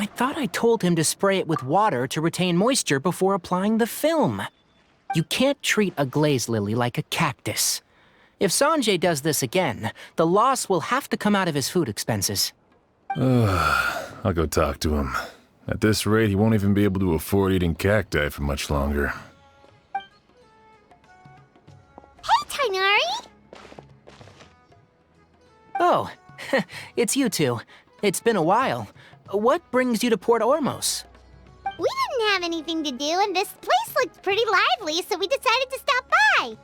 I thought I told him to spray it with water to retain moisture before applying the film. You can't treat a glaze lily like a cactus. If Sanjay does this again, the loss will have to come out of his food expenses. I'll go talk to him. At this rate, he won't even be able to afford eating cacti for much longer. Hey, Tighnari! Oh, it's you two. It's been a while. What brings you to Port Ormos? We didn't have anything to do, and this place looked pretty lively, so we decided to stop by.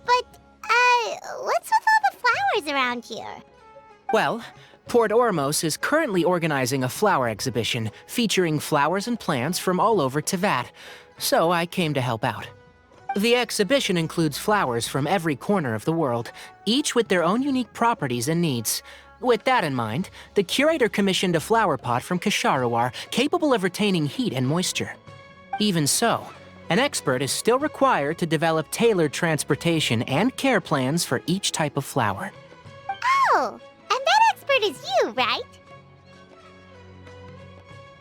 But, what's with all the flowers around here? Well, Port Ormos is currently organizing a flower exhibition featuring flowers and plants from all over Teyvat, so I came to help out. The exhibition includes flowers from every corner of the world, each with their own unique properties and needs. With that in mind, the curator commissioned a flower pot from Kasharawar capable of retaining heat and moisture. Even so, an expert is still required to develop tailored transportation and care plans for each type of flower. Oh, and that expert is you, right?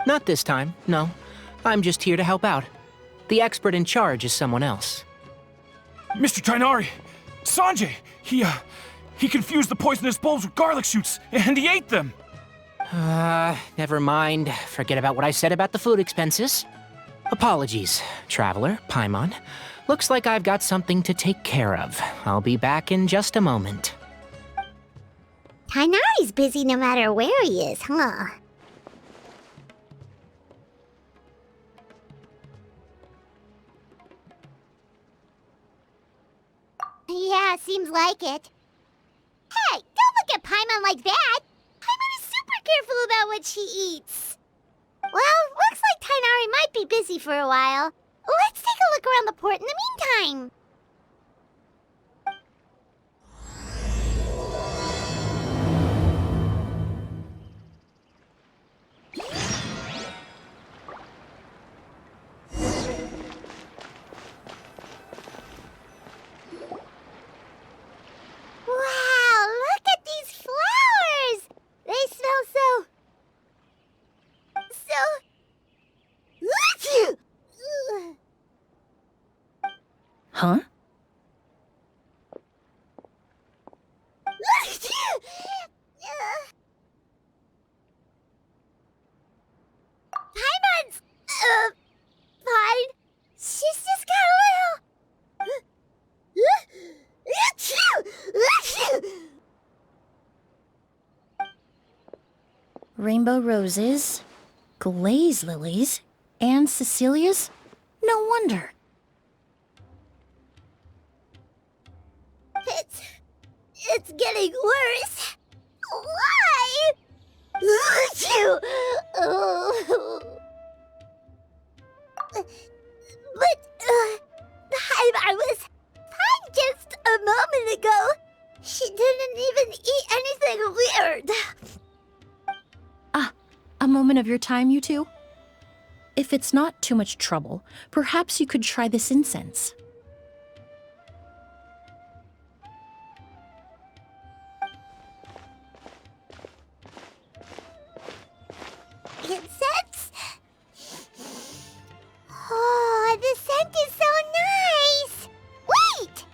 Not this time, no. I'm just here to help out. The expert in charge is someone else. Mr. Tighnari! Sanjay! He confused the poisonous bulbs with garlic shoots, and he ate them! Never mind. Forget about what I said about the food expenses. Apologies, Traveler, Paimon. Looks like I've got something to take care of. I'll be back in just a moment. Tighnari's busy no matter where he is, huh? Yeah, seems like it. Hey, don't look at Paimon like that! Paimon is super careful about what she eats. Well, looks like Tighnari might be busy for a while. Let's take a look around the port in the meantime. Wow, look at these flowers! They smell so... Huh? Paimon's... fine. She's just got a little... Rainbow roses, glaze lilies, and Cecilia's? No wonder. It's getting worse. Why? But, I was fine just a moment ago. She didn't even eat anything weird. A moment of your time, you two? If it's not too much trouble, perhaps you could try this incense. Incense? Oh, the scent is so nice! Wait!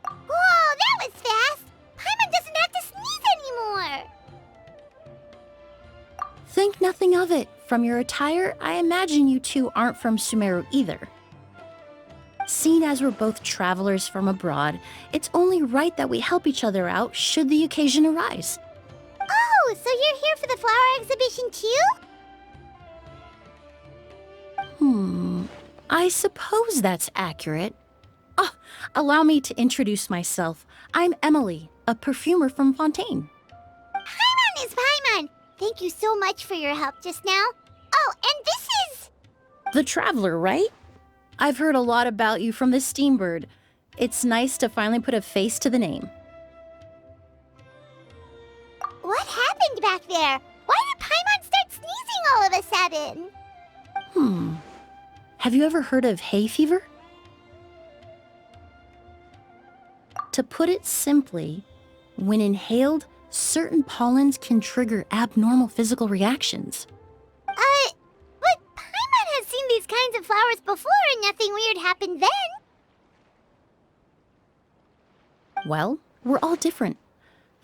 Whoa, that was fast! Paimon doesn't have to sneeze anymore! Think nothing of it. From your attire, I imagine you two aren't from Sumeru either. Seeing as we're both travelers from abroad, it's only right that we help each other out should the occasion arise. Oh, so you're here for the flower exhibition too? I suppose that's accurate. Allow me to introduce myself. I'm Emilie, a perfumer from Fontaine. Paimon is Paimon! Thank you so much for your help just now. Oh, and this is... The Traveler, right? I've heard a lot about you from the Steambird. It's nice to finally put a face to the name. What happened back there? Why did Paimon start sneezing all of a sudden? Have you ever heard of hay fever? To put it simply, when inhaled, certain pollens can trigger abnormal physical reactions. kinds of flowers before and nothing weird happened then. Well, we're all different.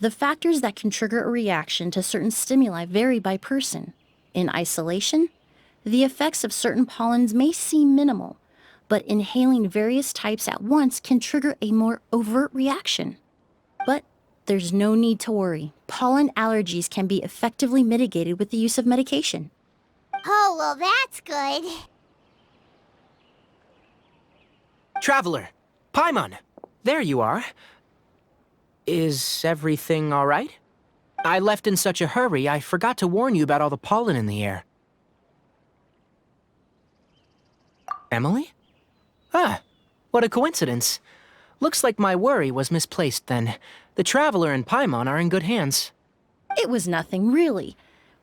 The factors that can trigger a reaction to certain stimuli vary by person. In isolation, the effects of certain pollens may seem minimal, but inhaling various types at once can trigger a more overt reaction. But there's no need to worry. Pollen allergies can be effectively mitigated with the use of medication. Oh, well, that's good. Traveler, Paimon, there you are. Is everything all right? I left in such a hurry, I forgot to warn you about all the pollen in the air. Emilie? Ah, what a coincidence. Looks like my worry was misplaced then. The Traveler and Paimon are in good hands. It was nothing, really.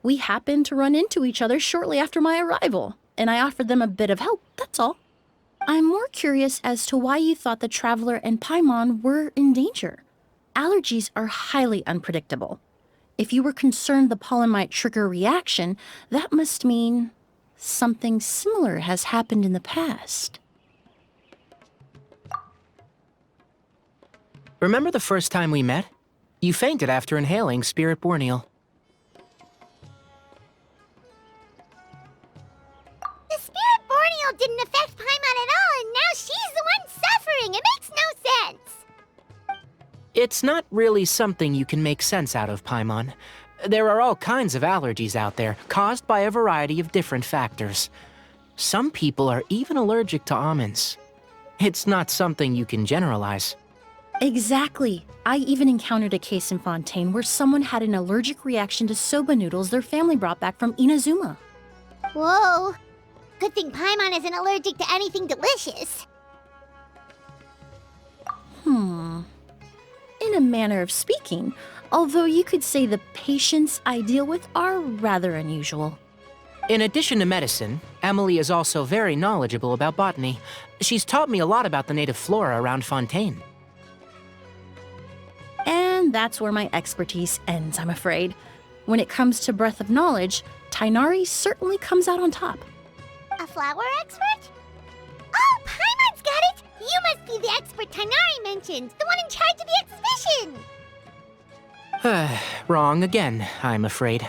We happened to run into each other shortly after my arrival, and I offered them a bit of help, that's all. I'm more curious as to why you thought the Traveler and Paimon were in danger. Allergies are highly unpredictable. If you were concerned the pollen might trigger a reaction, that must mean something similar has happened in the past. Remember the first time we met? You fainted after inhaling Spirit Borneal. The Spirit Borneal didn't affect Paimon at all, and now she's the one suffering. It makes no sense. It's not really something you can make sense out of, Paimon. There are all kinds of allergies out there, caused by a variety of different factors. Some people are even allergic to almonds. It's not something you can generalize. Exactly. I even encountered a case in Fontaine where someone had an allergic reaction to soba noodles their family brought back from Inazuma. Whoa. Good thing Paimon isn't allergic to anything delicious. In a manner of speaking, although you could say the patients I deal with are rather unusual. In addition to medicine, Emilie is also very knowledgeable about botany. She's taught me a lot about the native flora around Fontaine. And that's where my expertise ends, I'm afraid. When it comes to breadth of knowledge, Tainari certainly comes out on top. A flower expert? Oh, Paimon's got it! You must be the expert Tainari mentioned, the one in charge of the exhibition! Wrong again, I'm afraid.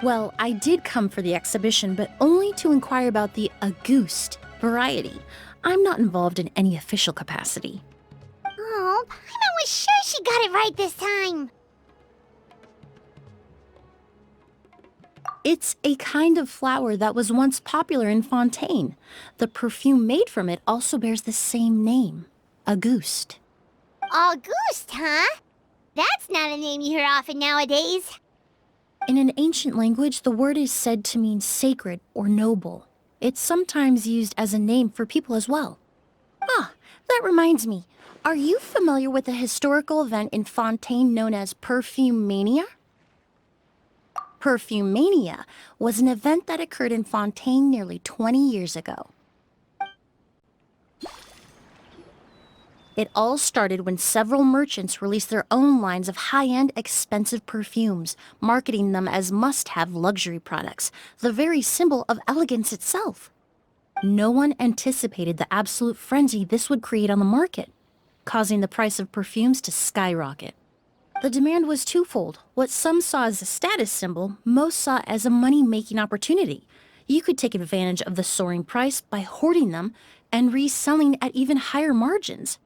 Well, I did come for the exhibition, but only to inquire about the Auguste variety. I'm not involved in any official capacity. Oh, Paimon was sure she got it right this time. It's a kind of flower that was once popular in Fontaine. The perfume made from it also bears the same name, Auguste. Auguste, huh? That's not a name you hear often nowadays. In an ancient language, the word is said to mean sacred or noble. It's sometimes used as a name for people as well. Ah, that reminds me. Are you familiar with a historical event in Fontaine known as Perfume Mania? Perfume Mania was an event that occurred in Fontaine nearly 20 years ago. It all started when several merchants released their own lines of high-end, expensive perfumes, marketing them as must-have luxury products, the very symbol of elegance itself. No one anticipated the absolute frenzy this would create on the market, causing the price of perfumes to skyrocket. The demand was twofold. What some saw as a status symbol, most saw as a money-making opportunity. You could take advantage of the soaring price by hoarding them and reselling at even higher margins.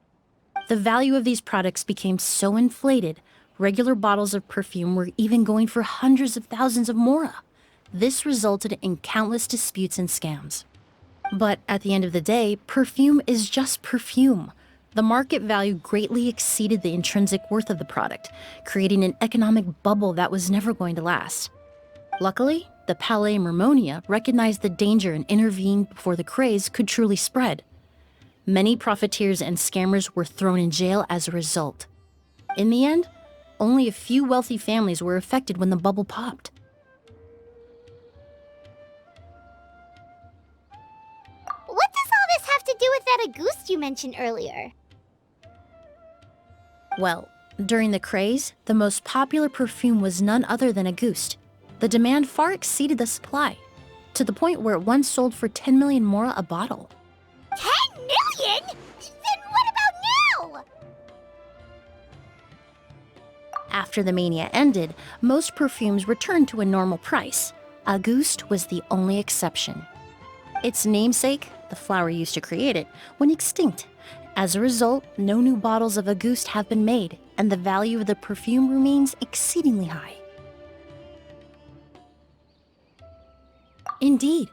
The value of these products became so inflated, regular bottles of perfume were even going for hundreds of thousands of mora. This resulted in countless disputes and scams. But at the end of the day, perfume is just perfume. The market value greatly exceeded the intrinsic worth of the product, creating an economic bubble that was never going to last. Luckily, the Palais Mermonia recognized the danger and intervened before the craze could truly spread. Many profiteers and scammers were thrown in jail as a result. In the end, only a few wealthy families were affected when the bubble popped. What does all this have to do with that Auguste you mentioned earlier? Well, during the craze, the most popular perfume was none other than Auguste. The demand far exceeded the supply. to the point where it once sold for 10 million mora a bottle. 10 million? Then what about now? After the mania ended, most perfumes returned to a normal price. Auguste was the only exception. Its namesake, the flower used to create it, went extinct. As a result, no new bottles of Auguste have been made, and the value of the perfume remains exceedingly high. Indeed,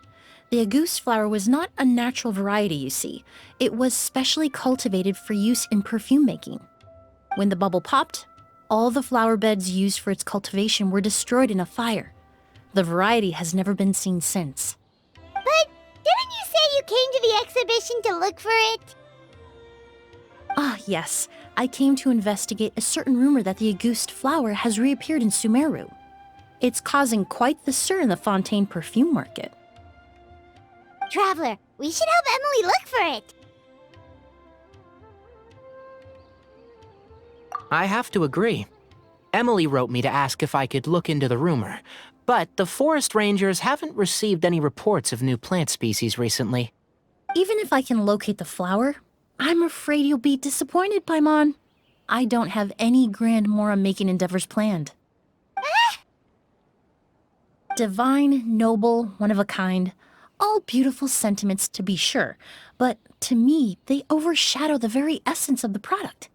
the Auguste flower was not a natural variety, you see. It was specially cultivated for use in perfume making. When the bubble popped, all the flower beds used for its cultivation were destroyed in a fire. The variety has never been seen since. But didn't you say you came to the exhibition to look for it? Ah, yes. I came to investigate a certain rumor that the Auguste flower has reappeared in Sumeru. It's causing quite the stir in the Fontaine perfume market. Traveler, we should help Emilie look for it. I have to agree. Emilie wrote me to ask if I could look into the rumor, but the forest rangers haven't received any reports of new plant species recently. Even if I can locate the flower, I'm afraid you'll be disappointed, Paimon. I don't have any grand Mora-making endeavors planned. Divine, noble, one of a kind. All beautiful sentiments to be sure, but to me, they overshadow the very essence of the product.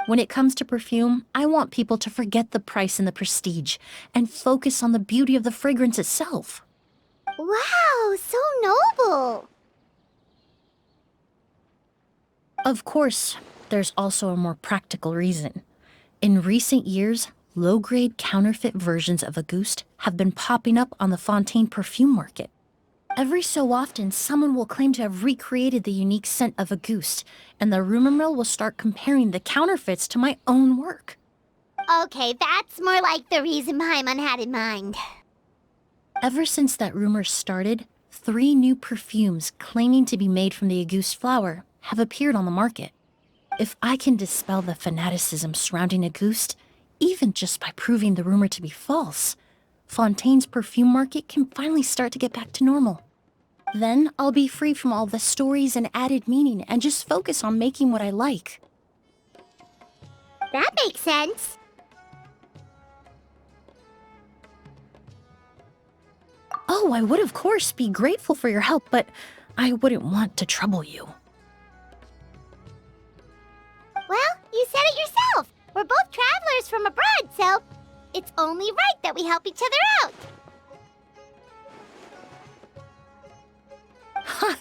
When it comes to perfume, I want people to forget the price and the prestige and focus on the beauty of the fragrance itself. Wow, so noble. Of course, there's also a more practical reason. In recent years, low-grade counterfeit versions of Auguste have been popping up on the Fontaine perfume market. Every so often, someone will claim to have recreated the unique scent of Auguste, and the rumor mill will start comparing the counterfeits to my own work. Okay, that's more like the reason Paimon had in mind. Ever since that rumor started, 3 new perfumes claiming to be made from the Auguste flower have appeared on the market. If I can dispel the fanaticism surrounding Auguste, even just by proving the rumor to be false, Fontaine's perfume market can finally start to get back to normal. Then I'll be free from all the stories and added meaning and just focus on making what I like. That makes sense. Oh, I would of course be grateful for your help, but I wouldn't want to trouble you. Well, you said it yourself. We're both travelers from abroad, so it's only right that we help each other out. Ha!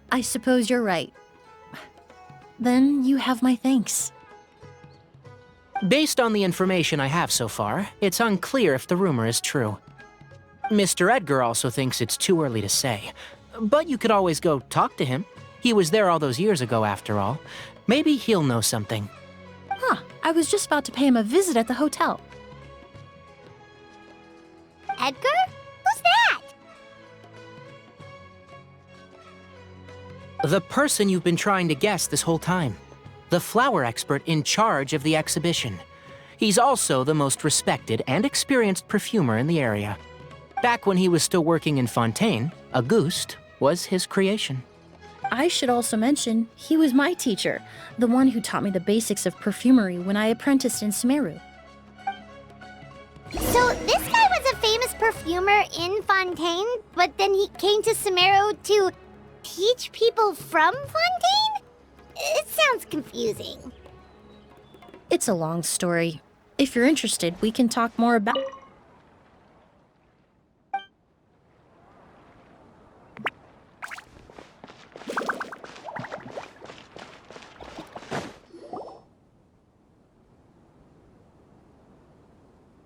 I suppose you're right. Then you have my thanks. Based on the information I have so far, it's unclear if the rumor is true. Mr. Edgar also thinks it's too early to say, but you could always go talk to him. He was there all those years ago, after all. Maybe he'll know something. Huh, I was just about to pay him a visit at the hotel. Edgar? Who's that? The person you've been trying to guess this whole time. The flower expert in charge of the exhibition. He's also the most respected and experienced perfumer in the area. Back when he was still working in Fontaine, Auguste was his creation. I should also mention, he was my teacher, the one who taught me the basics of perfumery when I apprenticed in Sumeru. So this guy was a famous perfumer in Fontaine, but then he came to Sumeru to teach people from Fontaine? It sounds confusing. It's a long story. If you're interested, we can talk more about...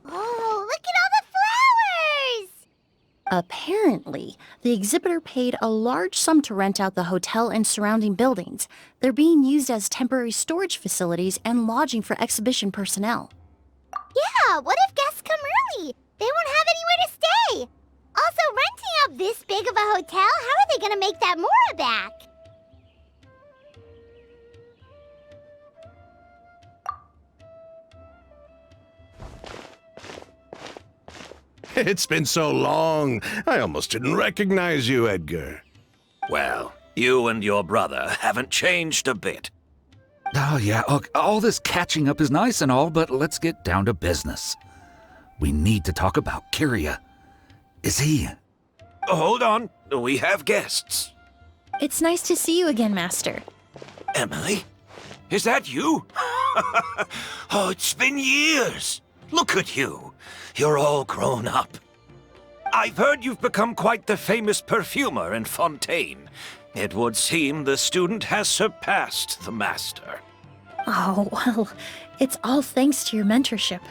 Oh, look at all the flowers! Apparently, the exhibitor paid a large sum to rent out the hotel and surrounding buildings. They're being used as temporary storage facilities and lodging for exhibition personnel. Yeah, what if guests come early? They won't have anywhere to stay. Also, renting out this big of a hotel, how are they gonna make that Mora back? It's been so long, I almost didn't recognize you, Edgar. Well, you and your brother haven't changed a bit. Oh, yeah, look, all this catching up is nice and all, but let's get down to business. We need to talk about Kyria. Is he... Hold on, we have guests. It's nice to see you again, Master. Emilie? Is that you? Oh, it's been years. Look at you. You're all grown up. I've heard you've become quite the famous perfumer in Fontaine. It would seem the student has surpassed the master. Oh, well, it's all thanks to your mentorship.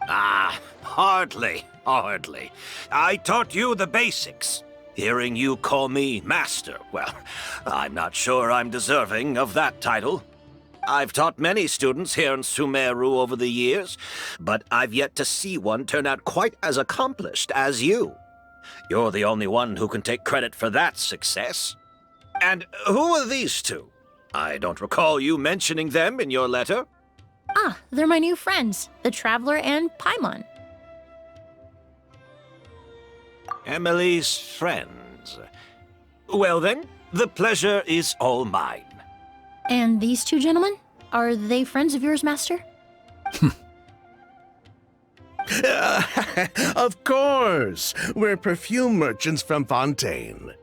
Ah, hardly. I taught you the basics. Hearing you call me master, well, I'm not sure I'm deserving of that title. I've taught many students here in Sumeru over the years, but I've yet to see one turn out quite as accomplished as you. You're the only one who can take credit for that success. And who are these two? I don't recall you mentioning them in your letter. Ah, they're my new friends, the Traveler and Paimon. Emilie's friends. Well then, the pleasure is all mine. And these two gentlemen? Are they friends of yours, Master? Of course! We're perfume merchants from Fontaine.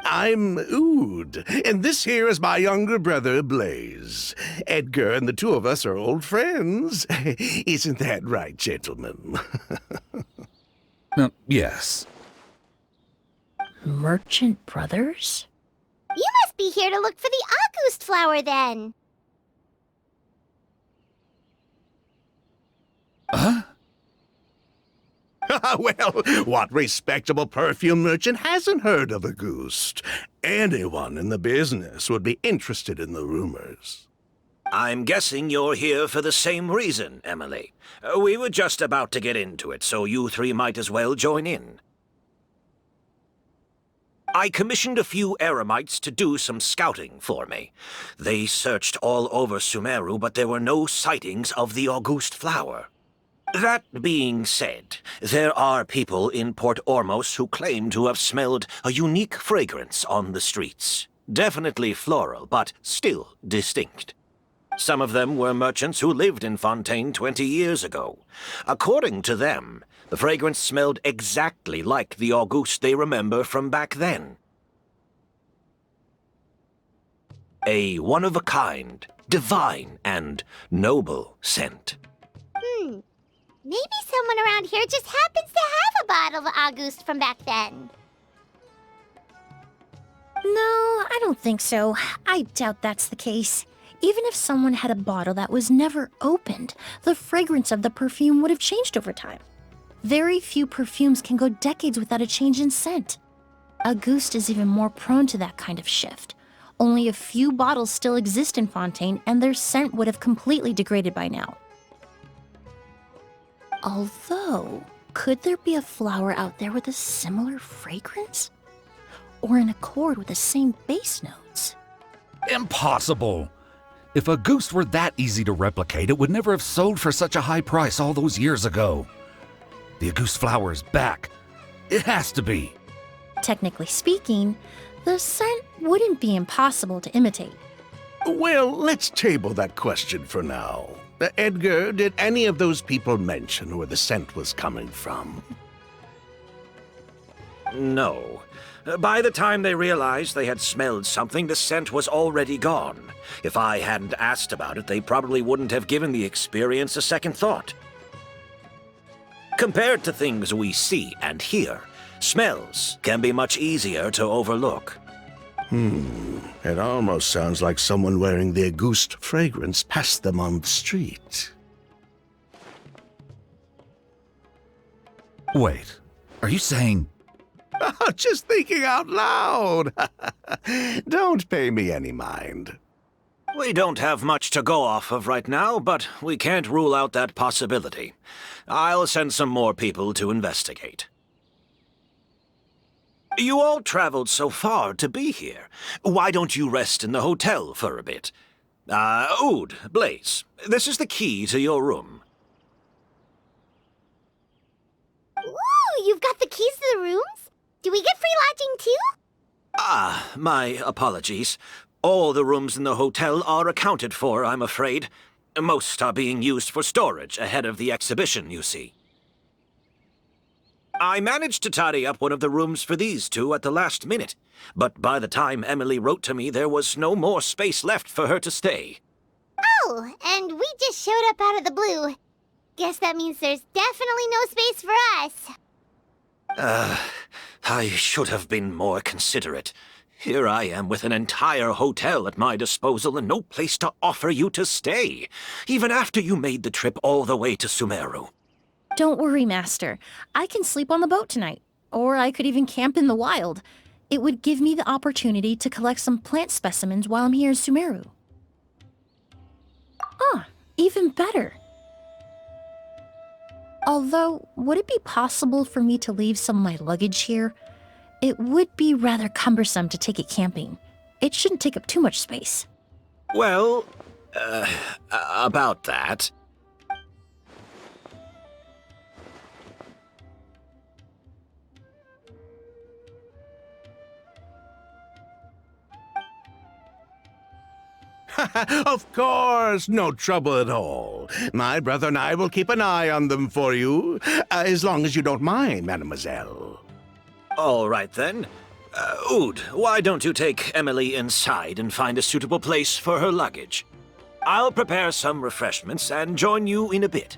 I'm Oud, and this here is my younger brother, Blaze. Edgar and the two of us are old friends. Isn't that right, gentlemen? Yes. Merchant brothers? You must be here to look for the August flower, then. Huh? Well, what respectable perfume merchant hasn't heard of Auguste? Anyone in the business would be interested in the rumors. I'm guessing you're here for the same reason, Emilie. We were just about to get into it, so you three might as well join in. I commissioned a few eremites to do some scouting for me. They searched all over Sumeru, but there were no sightings of the August flower. That being said, there are people in Port Ormos who claim to have smelled a unique fragrance on the streets. Definitely floral, but still distinct. Some of them were merchants who lived in Fontaine 20 years ago. According to them, the fragrance smelled exactly like the August they remember from back then. A one-of-a-kind, divine, and noble scent. Maybe someone around here just happens to have a bottle of August from back then. No, I don't think so. I doubt that's the case. Even if someone had a bottle that was never opened, the fragrance of the perfume would have changed over time. Very few perfumes can go decades without a change in scent. Auguste is even more prone to that kind of shift. Only a few bottles still exist in Fontaine, and their scent would have completely degraded by now. Although, could there be a flower out there with a similar fragrance? Or in accord with the same base notes? Impossible! If Auguste were that easy to replicate, it would never have sold for such a high price all those years ago. The Auguste flower is back. It has to be. Technically speaking, the scent wouldn't be impossible to imitate. Well, let's table that question for now. Edgar, did any of those people mention where the scent was coming from? No. By the time they realized they had smelled something, the scent was already gone. If I hadn't asked about it, they probably wouldn't have given the experience a second thought. Compared to things we see and hear, smells can be much easier to overlook. It almost sounds like someone wearing the Auguste fragrance passed them on the street. Wait, are you saying... Just thinking out loud. Don't pay me any mind. We don't have much to go off of right now, but we can't rule out that possibility. I'll send some more people to investigate. You all traveled so far to be here. Why don't you rest in the hotel for a bit? Oud, Blaze, this is the key to your room. too? Ah, my apologies. All the rooms in the hotel are accounted for, I'm afraid. Most are being used for storage ahead of the exhibition, you see. I managed to tidy up one of the rooms for these two at the last minute, but by the time Emilie wrote to me, there was no more space left for her to stay. Oh, and we just showed up out of the blue. Guess that means there's definitely no space for us. I should have been more considerate. Here I am with an entire hotel at my disposal and no place to offer you to stay, even after you made the trip all the way to Sumeru. Don't worry, Master. I can sleep on the boat tonight. Or I could even camp in the wild. It would give me the opportunity to collect some plant specimens while I'm here in Sumeru. Ah, even better. Although, would it be possible for me to leave some of my luggage here? It would be rather cumbersome to take it camping. It shouldn't take up too much space. Well, about that. Of course, no trouble at all. My brother and I will keep an eye on them for you, as long as you don't mind, mademoiselle. All right, then. Oud, why don't you take Emilie inside and find a suitable place for her luggage? I'll prepare some refreshments and join you in a bit.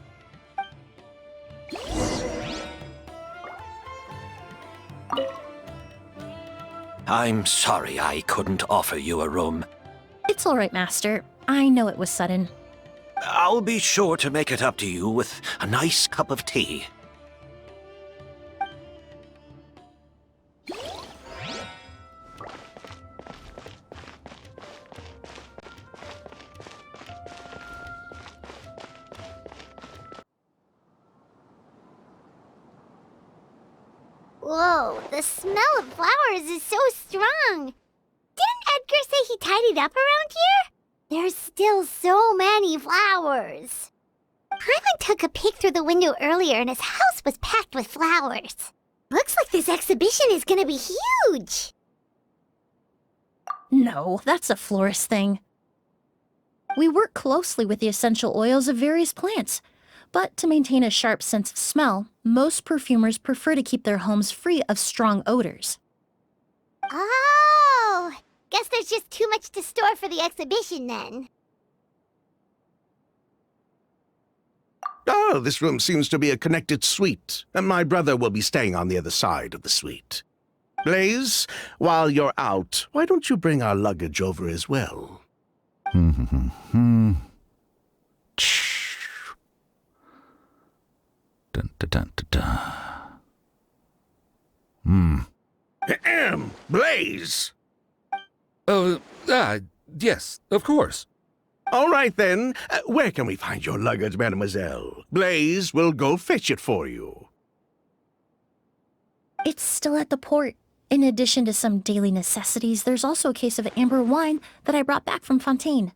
I'm sorry I couldn't offer you a room. It's all right, Master. I know it was sudden. I'll be sure to make it up to you with a nice cup of tea. Whoa, the smell of flowers is so strong. Didn't Edgar say he tidied up around here? There's still so many flowers. Paimon took a peek through the window earlier and his house was packed with flowers. Looks like this exhibition is gonna be huge. No, that's a florist thing. We work closely with the essential oils of various plants, but to maintain a sharp sense of smell, most perfumers prefer to keep their homes free of strong odors. Oh, guess there's just too much to store for the exhibition then. Oh, this room seems to be a connected suite, and my brother will be staying on the other side of the suite. Blaze, while you're out, why don't you bring our luggage over as well? Dun, dun, dun, dun, dun. Blaze! Yes, of course. All right, then. Where can we find your luggage, mademoiselle? Blaze will go fetch it for you. It's still at the port. In addition to some daily necessities, there's also a case of amber wine that I brought back from Fontaine.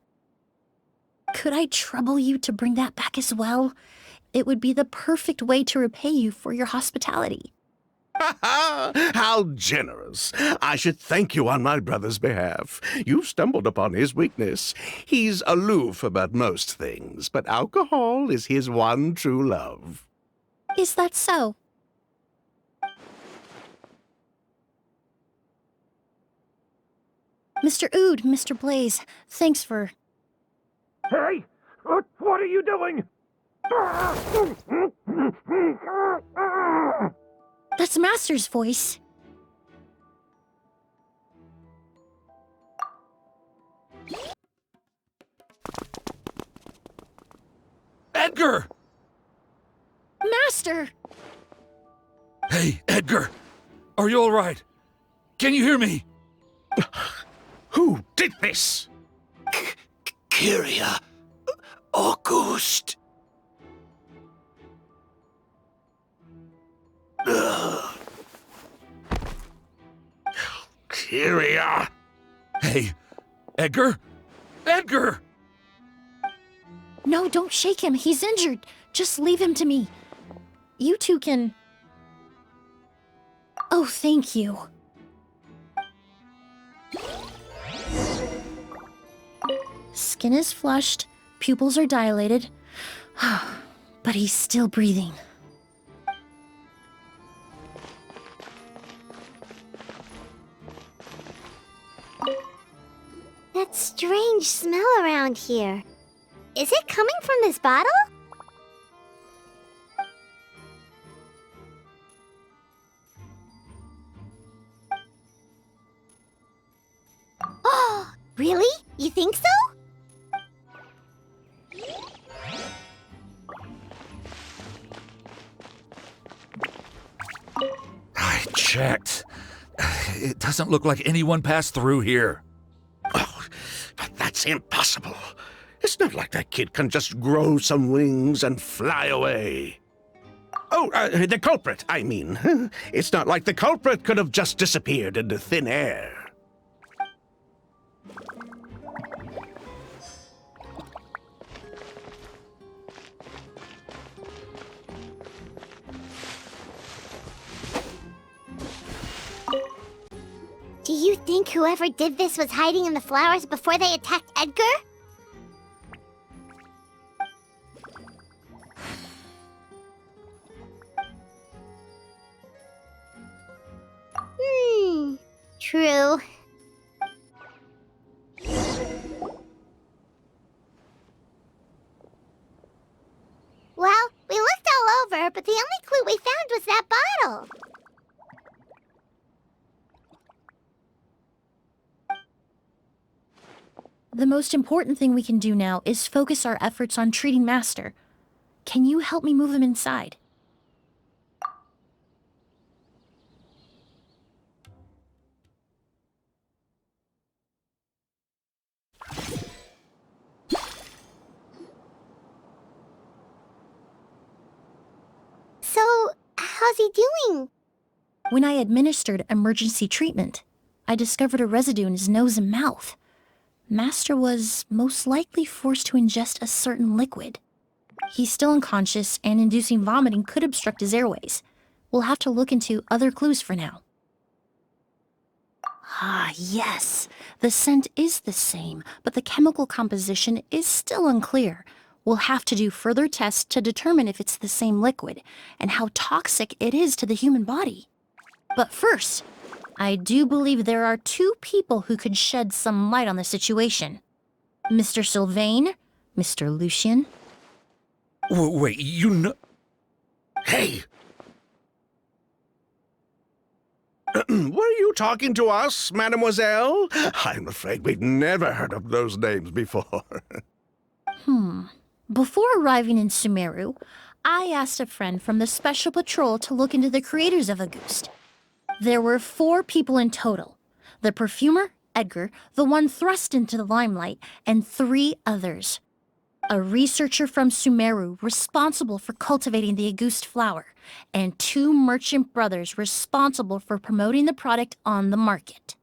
Could I trouble you to bring that back as well? It would be the perfect way to repay you for your hospitality. How generous. I should thank you on my brother's behalf. You've stumbled upon his weakness. He's aloof about most things, but alcohol is his one true love. Is that so? Mr. Oud, Mr. Blaze, thanks for... Hey! What are you doing? That's Master's voice. Edgar! Master! Hey, Edgar! Are you all right? Can you hear me? Who did this? Kyria. Auguste. Kyria. Hey, Edgar? Edgar! No, don't shake him. He's injured. Just leave him to me. You two can... Oh, thank you. skin is flushed, pupils are dilated, but he's still breathing. That strange smell around here. Is it coming from this bottle? Oh, really? You think so? I checked. It doesn't look like anyone passed through here. Oh, but that's impossible. It's not like that kid can just grow some wings and fly away. Oh, the culprit, I mean. It's not like the culprit could have just disappeared into thin air. Do you think whoever did this was hiding in the flowers before they attacked Edgar? True. Well, we looked all over, but the only clue we found was that bottle. The most important thing we can do now is focus our efforts on treating Master. Can you help me move him inside? So, how's he doing? When I administered emergency treatment, I discovered a residue in his nose and mouth. Master was most likely forced to ingest a certain liquid. He's still unconscious, and inducing vomiting could obstruct his airways. We'll have to look into other clues for now. Ah, yes. The scent is the same, but the chemical composition is still unclear. We'll have to do further tests to determine if it's the same liquid, and how toxic it is to the human body. But first, I do believe there are two people who could shed some light on the situation. Mr. Sylvain, Mr. Lucien. Wait, you know... Hey! Were you talking to us, mademoiselle? I'm afraid we'd never heard of those names before. Before arriving in Sumeru, I asked a friend from the Special Patrol to look into the creators of Auguste. There were 4 people in total. The perfumer, Edgar, the one thrust into the limelight, and 3 others. A researcher from Sumeru responsible for cultivating the Auguste flower, and 2 merchant brothers responsible for promoting the product on the market.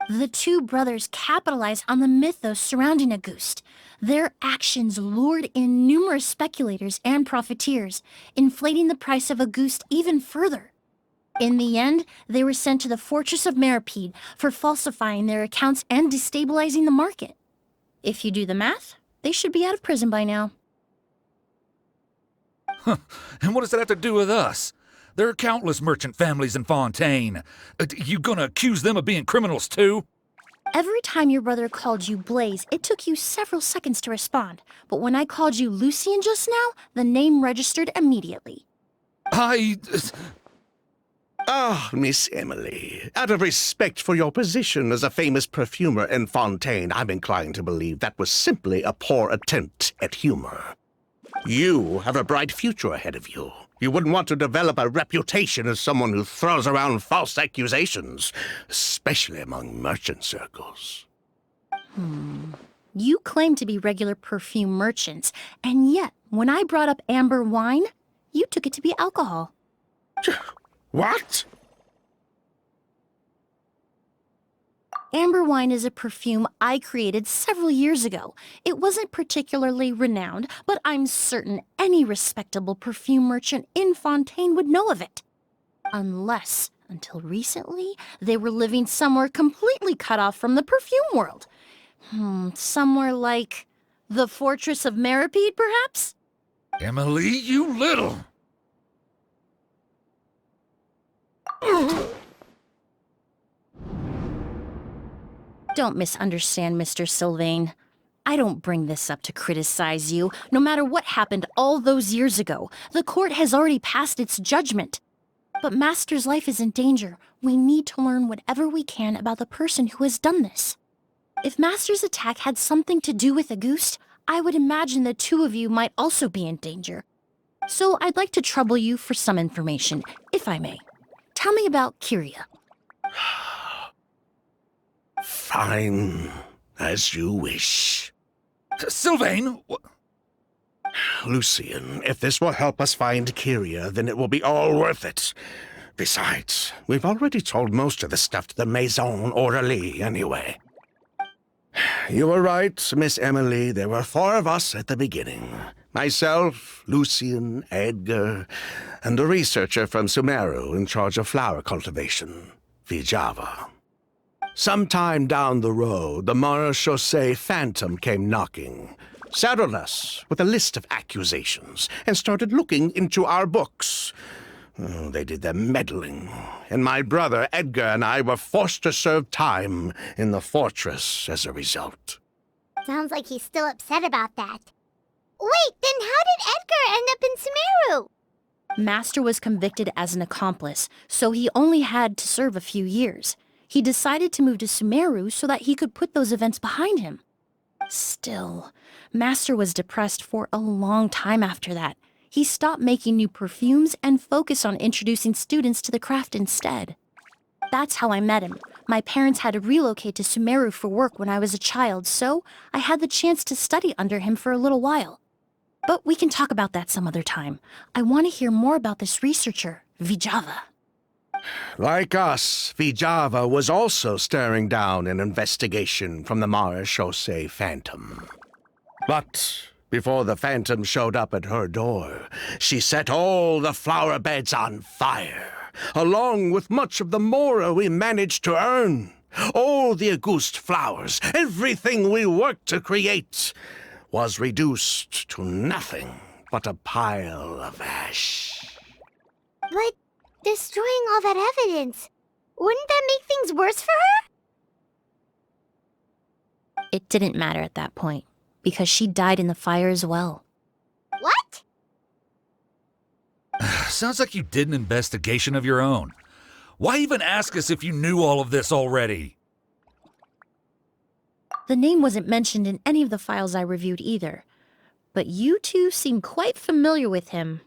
The 2 brothers capitalized on the mythos surrounding Auguste. Their actions lured in numerous speculators and profiteers, inflating the price of Auguste even further. In the end, they were sent to the Fortress of Meripede for falsifying their accounts and destabilizing the market. If you do the math, they should be out of prison by now. And what does that have to do with us? There are countless merchant families in Fontaine. You gonna accuse them of being criminals too? Every time your brother called you Blaze, it took you several seconds to respond. But when I called you Lucien just now, the name registered immediately. Ah, Miss Emilie, out of respect for your position as a famous perfumer in Fontaine, I'm inclined to believe that was simply a poor attempt at humor. You have a bright future ahead of you. You wouldn't want to develop a reputation as someone who throws around false accusations, especially among merchant circles. You claim to be regular perfume merchants, and yet, when I brought up amber wine, you took it to be alcohol. What? Amber wine is a perfume I created several years ago. It wasn't particularly renowned, but I'm certain any respectable perfume merchant in Fontaine would know of it. Unless, until recently, they were living somewhere completely cut off from the perfume world. Somewhere like The Fortress of Meripede, perhaps? Emilie, you little... Don't misunderstand, Mr. Sylvain. I don't bring this up to criticize you. No matter what happened all those years ago, the court has already passed its judgment. But Master's life is in danger. We need to learn whatever we can about the person who has done this. If Master's attack had something to do with Auguste, I would imagine the two of you might also be in danger. So I'd like to trouble you for some information, if I may. Tell me about Kyria. Fine, as you wish. Sylvain! Lucien, if this will help us find Kyria, then it will be all worth it. Besides, we've already told most of the stuff to the Maison orally, anyway. You were right, Miss Emilie. There were 4 of us at the beginning. Myself, Lucien, Edgar, and a researcher from Sumeru in charge of flower cultivation, Vijava. Sometime down the road, the Marechaussee Phantom came knocking, saddled us with a list of accusations, and started looking into our books. Oh, they did their meddling, and my brother Edgar and I were forced to serve time in the fortress as a result. Sounds like he's still upset about that. Wait, then how did Edgar end up in Sumeru? Master was convicted as an accomplice, so he only had to serve a few years. He decided to move to Sumeru so that he could put those events behind him. Still, Master was depressed for a long time after that. He stopped making new perfumes and focused on introducing students to the craft instead. That's how I met him. My parents had to relocate to Sumeru for work when I was a child, so I had the chance to study under him for a little while. But we can talk about that some other time. I want to hear more about this researcher, Vijava. Like us, Vijava was also staring down an investigation from the Marechaussee Phantom. But before the Phantom showed up at her door, she set all the flower beds on fire, along with much of the mora we managed to earn. All the Auguste flowers, everything we worked to create, was reduced to nothing but a pile of ash. But destroying all that evidence, wouldn't that make things worse for her? It didn't matter at that point, because she died in the fire as well. What? Sounds like you did an investigation of your own. Why even ask us if you knew all of this already? The name wasn't mentioned in any of the files I reviewed either, but you two seem quite familiar with him.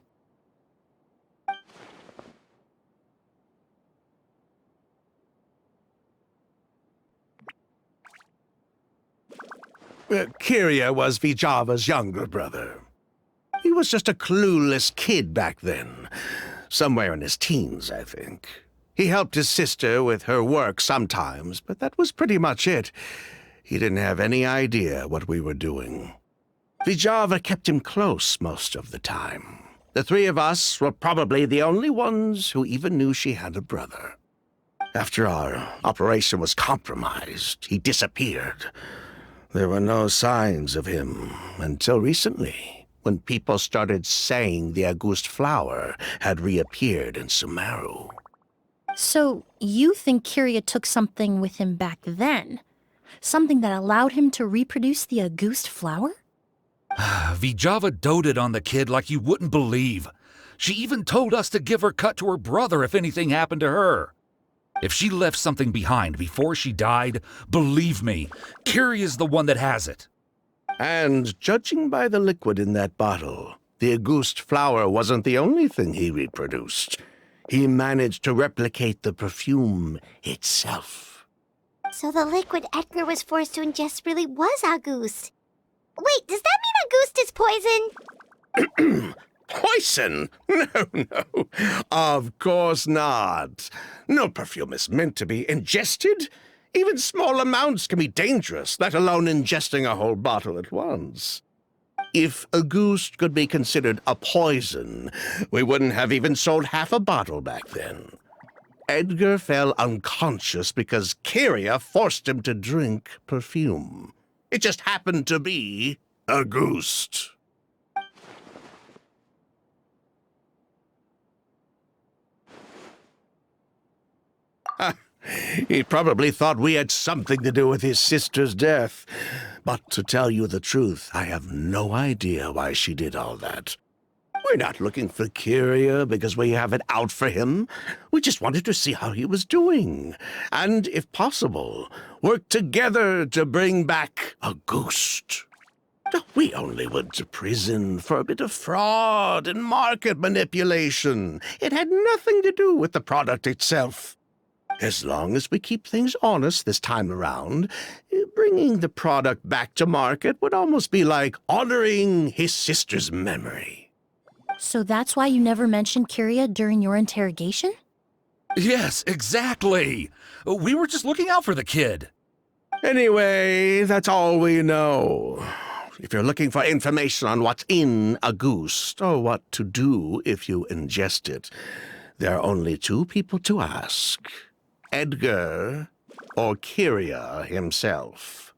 Kyria was Vijava's younger brother. He was just a clueless kid back then. Somewhere in his teens, I think. He helped his sister with her work sometimes, but that was pretty much it. He didn't have any idea what we were doing. Vijava kept him close most of the time. The 3 of us were probably the only ones who even knew she had a brother. After our operation was compromised, he disappeared. There were no signs of him until recently, when people started saying the Auguste flower had reappeared in Sumeru. So, you think Kyria took something with him back then? Something that allowed him to reproduce the Auguste flower? Vijava doted on the kid like you wouldn't believe. She even told us to give her cut to her brother if anything happened to her. If she left something behind before she died, believe me, Kyria's the one that has it. And judging by the liquid in that bottle, the Auguste flower wasn't the only thing he reproduced. He managed to replicate the perfume itself. So the liquid Edgar was forced to ingest really was Auguste. Wait, does that mean Auguste is poison? Poison? No. Of course not. No perfume is meant to be ingested. Even small amounts can be dangerous, let alone ingesting a whole bottle at once. If Auguste could be considered a poison, we wouldn't have even sold half a bottle back then. Edgar fell unconscious because Kyria forced him to drink perfume. It just happened to be Auguste. He probably thought we had something to do with his sister's death. But to tell you the truth, I have no idea why she did all that. We're not looking for Kyria because we have it out for him. We just wanted to see how he was doing. And, if possible, work together to bring back Auguste. We only went to prison for a bit of fraud and market manipulation. It had nothing to do with the product itself. As long as we keep things honest this time around, bringing the product back to market would almost be like honoring his sister's memory. So that's why you never mentioned Kyria during your interrogation? Yes, exactly. We were just looking out for the kid. Anyway, that's all we know. If you're looking for information on what's in Auguste, or what to do if you ingest it, there are only two people to ask. Edgar or Kyria himself.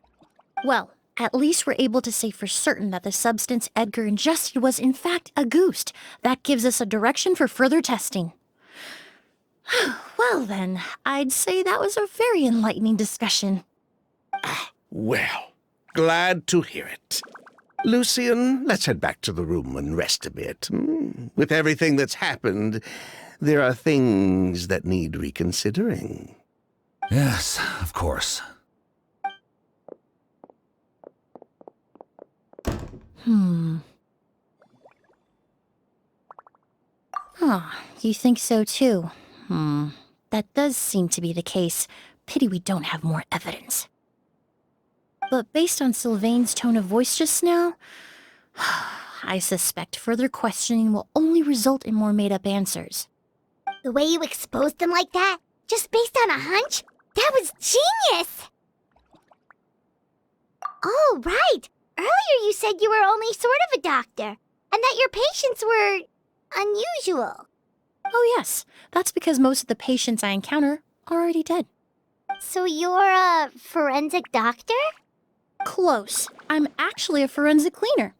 Well, at least we're able to say for certain that the substance Edgar ingested was in fact Auguste. That gives us a direction for further testing. Well then, I'd say that was a very enlightening discussion. Well, glad to hear it. Lucian, let's head back to the room and rest a bit. With everything that's happened, there are things that need reconsidering. Yes, of course. You think so too? That does seem to be the case. Pity we don't have more evidence. But based on Sylvain's tone of voice just now, I suspect further questioning will only result in more made-up answers. The way you exposed them like that, just based on a hunch, that was genius! Oh, right. Earlier you said you were only sort of a doctor, and that your patients were unusual. Oh yes, that's because most of the patients I encounter are already dead. So you're a forensic doctor? Close. I'm actually a forensic cleaner.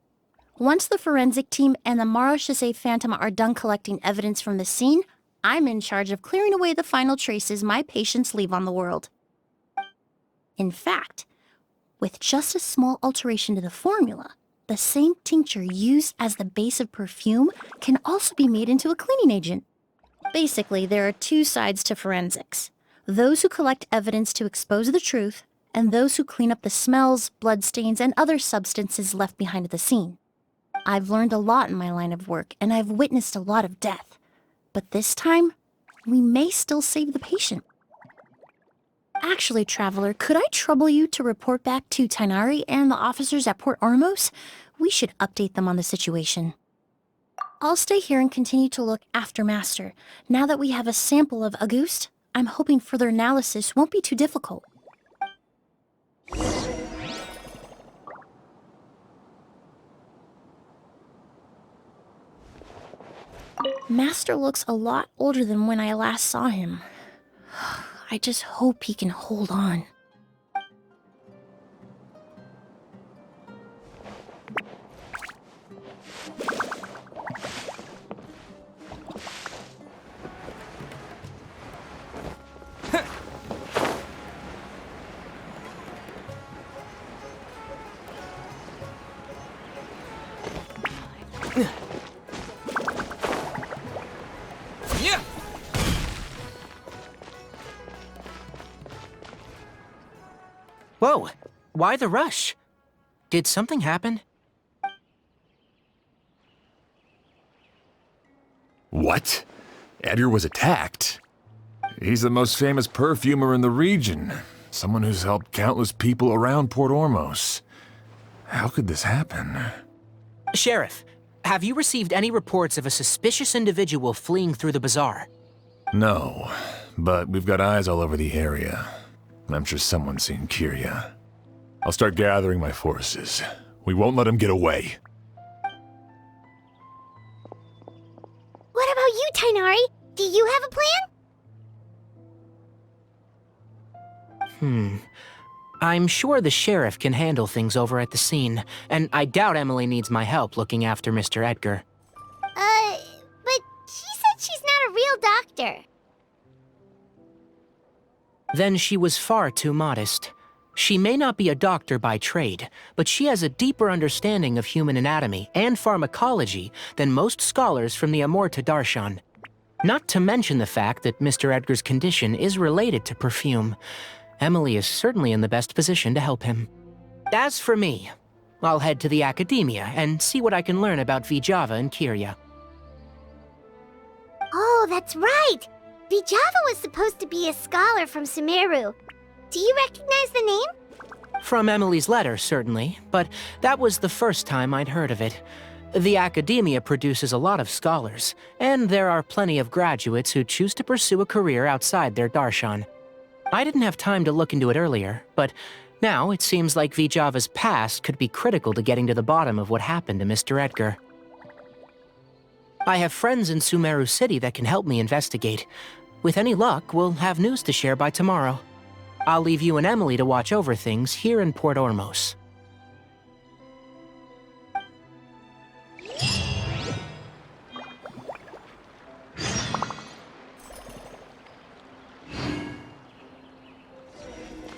Once the forensic team and the Marachese Phantom are done collecting evidence from the scene, I'm in charge of clearing away the final traces my patients leave on the world. In fact, with just a small alteration to the formula, the same tincture used as the base of perfume can also be made into a cleaning agent. Basically, there are two sides to forensics. Those who collect evidence to expose the truth, and those who clean up the smells, bloodstains, and other substances left behind at the scene. I've learned a lot in my line of work, and I've witnessed a lot of death. But this time, we may still save the patient. Actually, Traveler, could I trouble you to report back to Tighnari and the officers at Port Ormos? We should update them on the situation. I'll stay here and continue to look after Master. Now that we have a sample of Auguste, I'm hoping further analysis won't be too difficult. Master looks a lot older than when I last saw him. I just hope he can hold on. Yeah. Whoa, why the rush? Did something happen? What? Edgar was attacked? He's the most famous perfumer in the region. Someone who's helped countless people around Port Ormos. How could this happen? Sheriff, have you received any reports of a suspicious individual fleeing through the bazaar? No, but we've got eyes all over the area. I'm sure someone's seen Kyria. I'll start gathering my forces. We won't let him get away. What about you, Tighnari? Do you have a plan? I'm sure the sheriff can handle things over at the scene, and I doubt Emilie needs my help looking after Mr. Edgar. But she said she's not a real doctor. Then she was far too modest. She may not be a doctor by trade, but she has a deeper understanding of human anatomy and pharmacology than most scholars from the Amurta Darshan. Not to mention the fact that Mr. Edgar's condition is related to perfume. Emilie is certainly in the best position to help him. As for me, I'll head to the academia and see what I can learn about Vijava and Kirya. Oh, that's right! Vijava was supposed to be a scholar from Sumeru. Do you recognize the name? From Emilie's letter, certainly, but that was the first time I'd heard of it. The academia produces a lot of scholars, and there are plenty of graduates who choose to pursue a career outside their darshan. I didn't have time to look into it earlier, but now it seems like Vijava's past could be critical to getting to the bottom of what happened to Mr. Edgar. I have friends in Sumeru City that can help me investigate. With any luck, we'll have news to share by tomorrow. I'll leave you and Emilie to watch over things here in Port Ormos.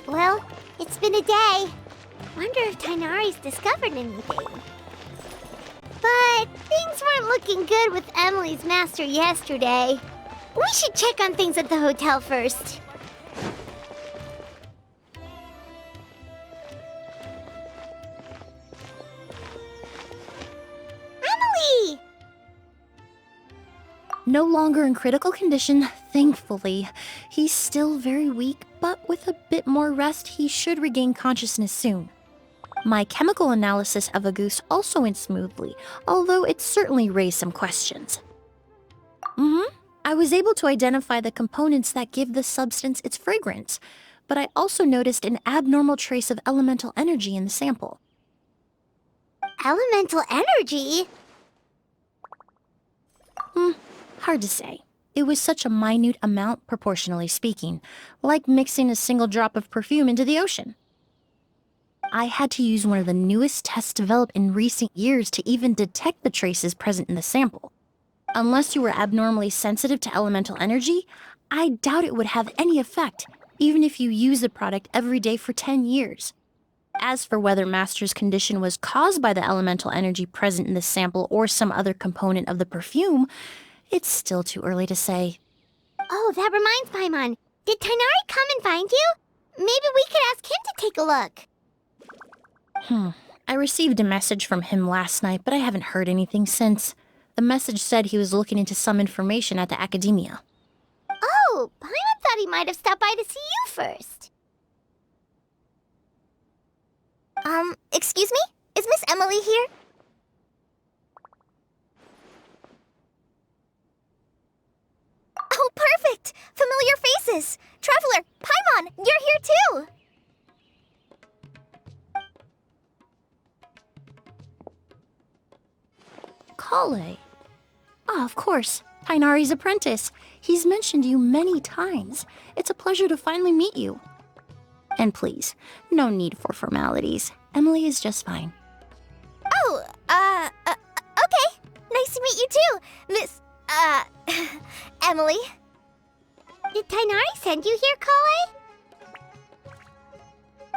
Well, it's been a day. Wonder if Tainari's discovered anything. But things weren't looking good with Emilie's master yesterday. We should check on things at the hotel first. Emilie! No longer in critical condition, thankfully. He's still very weak, but with a bit more rest, he should regain consciousness soon. My chemical analysis of Auguste also went smoothly, although it certainly raised some questions. I was able to identify the components that give the substance its fragrance, but I also noticed an abnormal trace of elemental energy in the sample. Elemental energy? Hard to say. It was such a minute amount, proportionally speaking, like mixing a single drop of perfume into the ocean. I had to use one of the newest tests developed in recent years to even detect the traces present in the sample. Unless you were abnormally sensitive to elemental energy, I doubt it would have any effect, even if you use the product every day for 10 years. As for whether Master's condition was caused by the elemental energy present in the sample or some other component of the perfume, it's still too early to say. Oh, that reminds Paimon. Did Tainari come and find you? Maybe we could ask him to take a look. I received a message from him last night, but I haven't heard anything since. The message said he was looking into some information at the academia. Oh, Paimon thought he might have stopped by to see you first. Excuse me? Is Miss Emilie here? Oh, perfect! Familiar faces! Traveler, Paimon, you're here too! Kale. Ah, of course. Tainari's apprentice. He's mentioned you many times. It's a pleasure to finally meet you. And please, no need for formalities. Emilie is just fine. Oh, okay. Nice to meet you too, Miss, Emilie. Did Tainari send you here, Kale?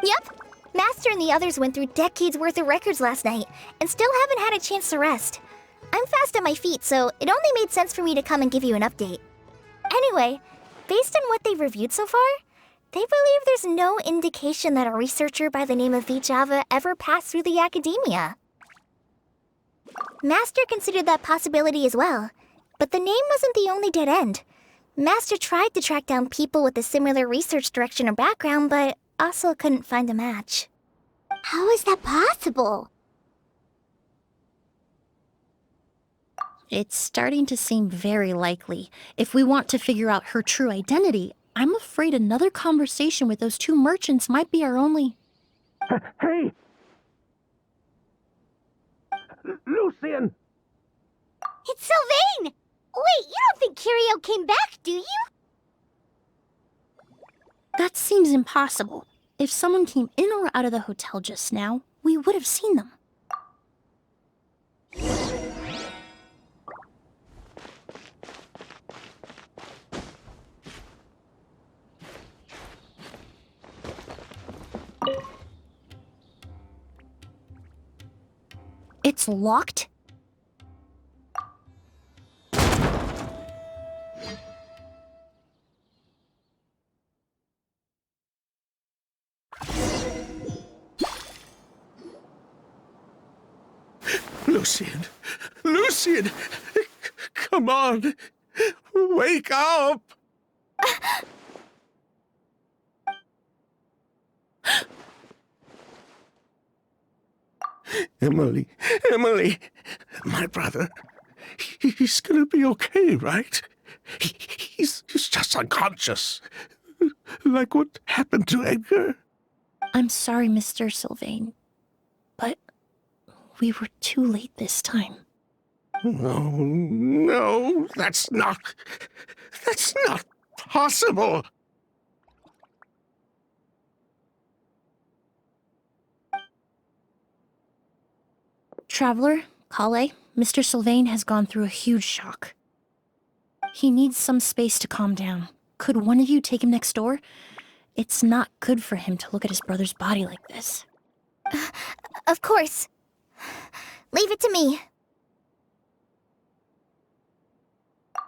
Yep. Master and the others went through decades worth of records last night, and still haven't had a chance to rest. I'm fast on my feet, so it only made sense for me to come and give you an update. Anyway, based on what they've reviewed so far, they believe there's no indication that a researcher by the name of Vijava ever passed through the academia. Master considered that possibility as well, but the name wasn't the only dead end. Master tried to track down people with a similar research direction or background, but also couldn't find a match. How is that possible? It's starting to seem very likely. If we want to figure out her true identity, I'm afraid another conversation with those two merchants might be our only... Hey! Lucian! It's Sylvain! Wait, you don't think Kiryu came back, do you? That seems impossible. If someone came in or out of the hotel just now, we would have seen them. It's locked? Lucian! Lucian! Come on! Wake up! Emilie! Emilie! My brother. He's gonna be okay, right? He's just unconscious. Like what happened to Edgar. I'm sorry, Mr. Sylvain, but we were too late this time. No, that's not possible. Traveler, Kale, Mr. Sylvain has gone through a huge shock. He needs some space to calm down. Could one of you take him next door? It's not good for him to look at his brother's body like this. Of course. Leave it to me.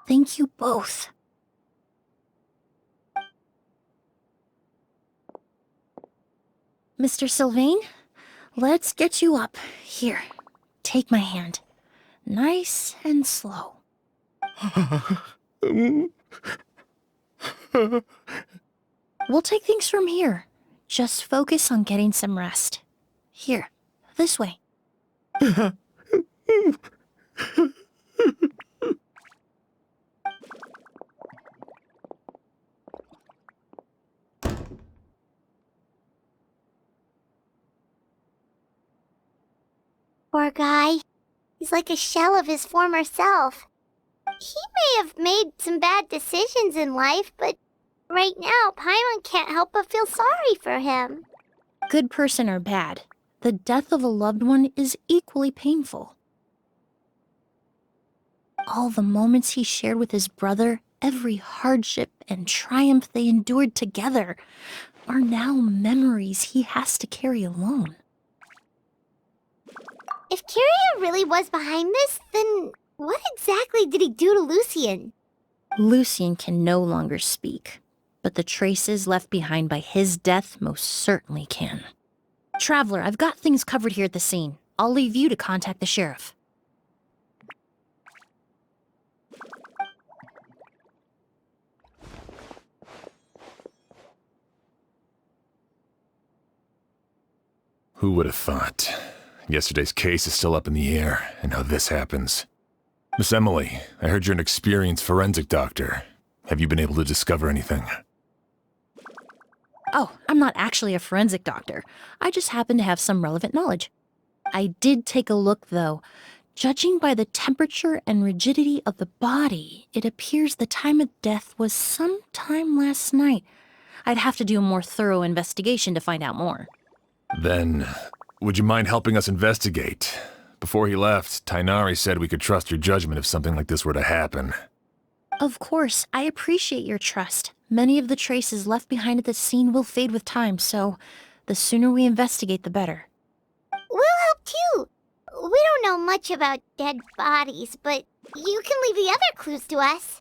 Thank you both. Mr. Sylvain, let's get you up. Here, take my hand. Nice and slow. We'll take things from here. Just focus on getting some rest. Here, this way. Poor guy. He's like a shell of his former self. He may have made some bad decisions in life, but right now, Paimon can't help but feel sorry for him. Good person or bad, the death of a loved one is equally painful. All the moments he shared with his brother, every hardship and triumph they endured together, are now memories he has to carry alone. If Kiria really was behind this, then what exactly did he do to Lucian? Lucian can no longer speak, but the traces left behind by his death most certainly can. Traveler, I've got things covered here at the scene. I'll leave you to contact the sheriff. Who would have thought? Yesterday's case is still up in the air, and now this happens. Miss Emilie, I heard you're an experienced forensic doctor. Have you been able to discover anything? Oh, I'm not actually a forensic doctor. I just happen to have some relevant knowledge. I did take a look, though. Judging by the temperature and rigidity of the body, it appears the time of death was sometime last night. I'd have to do a more thorough investigation to find out more. Then, would you mind helping us investigate? Before he left, Tainari said we could trust your judgment if something like this were to happen. Of course, I appreciate your trust. Many of the traces left behind at the scene will fade with time, so the sooner we investigate, the better. We'll help too. We don't know much about dead bodies, but you can leave the other clues to us.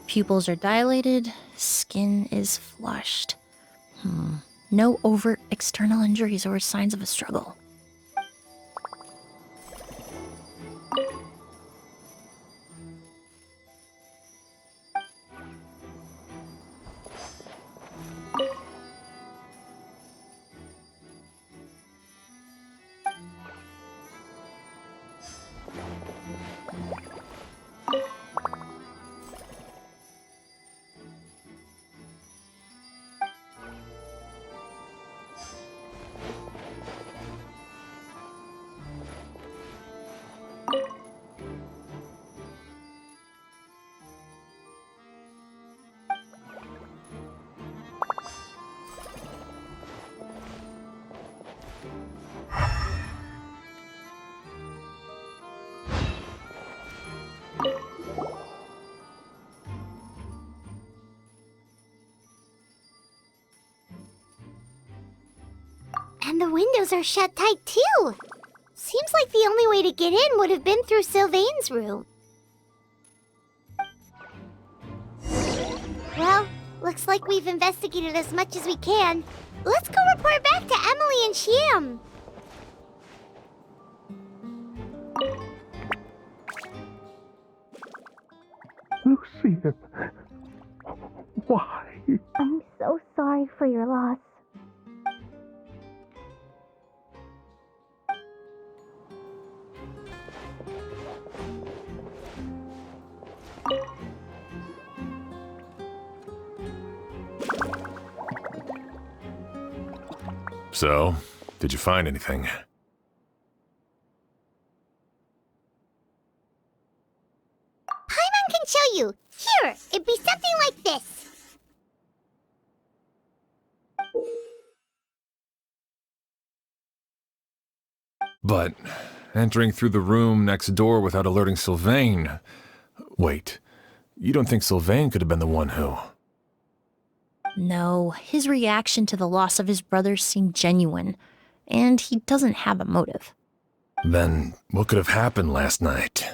Pupils are dilated, skin is flushed. No overt external injuries or signs of a struggle. And the windows are shut tight, too. Seems like the only way to get in would have been through Sylvain's room. Well, looks like we've investigated as much as we can. Let's go report back to Emilie and Sham. Lucian, why? I'm so sorry for your loss. So, did you find anything? Paimon can show you. Here, it'd be something like this. But entering through the room next door without alerting Sylvain... Wait, you don't think Sylvain could have been the one who... No, his reaction to the loss of his brother seemed genuine, and he doesn't have a motive. Then what could have happened last night?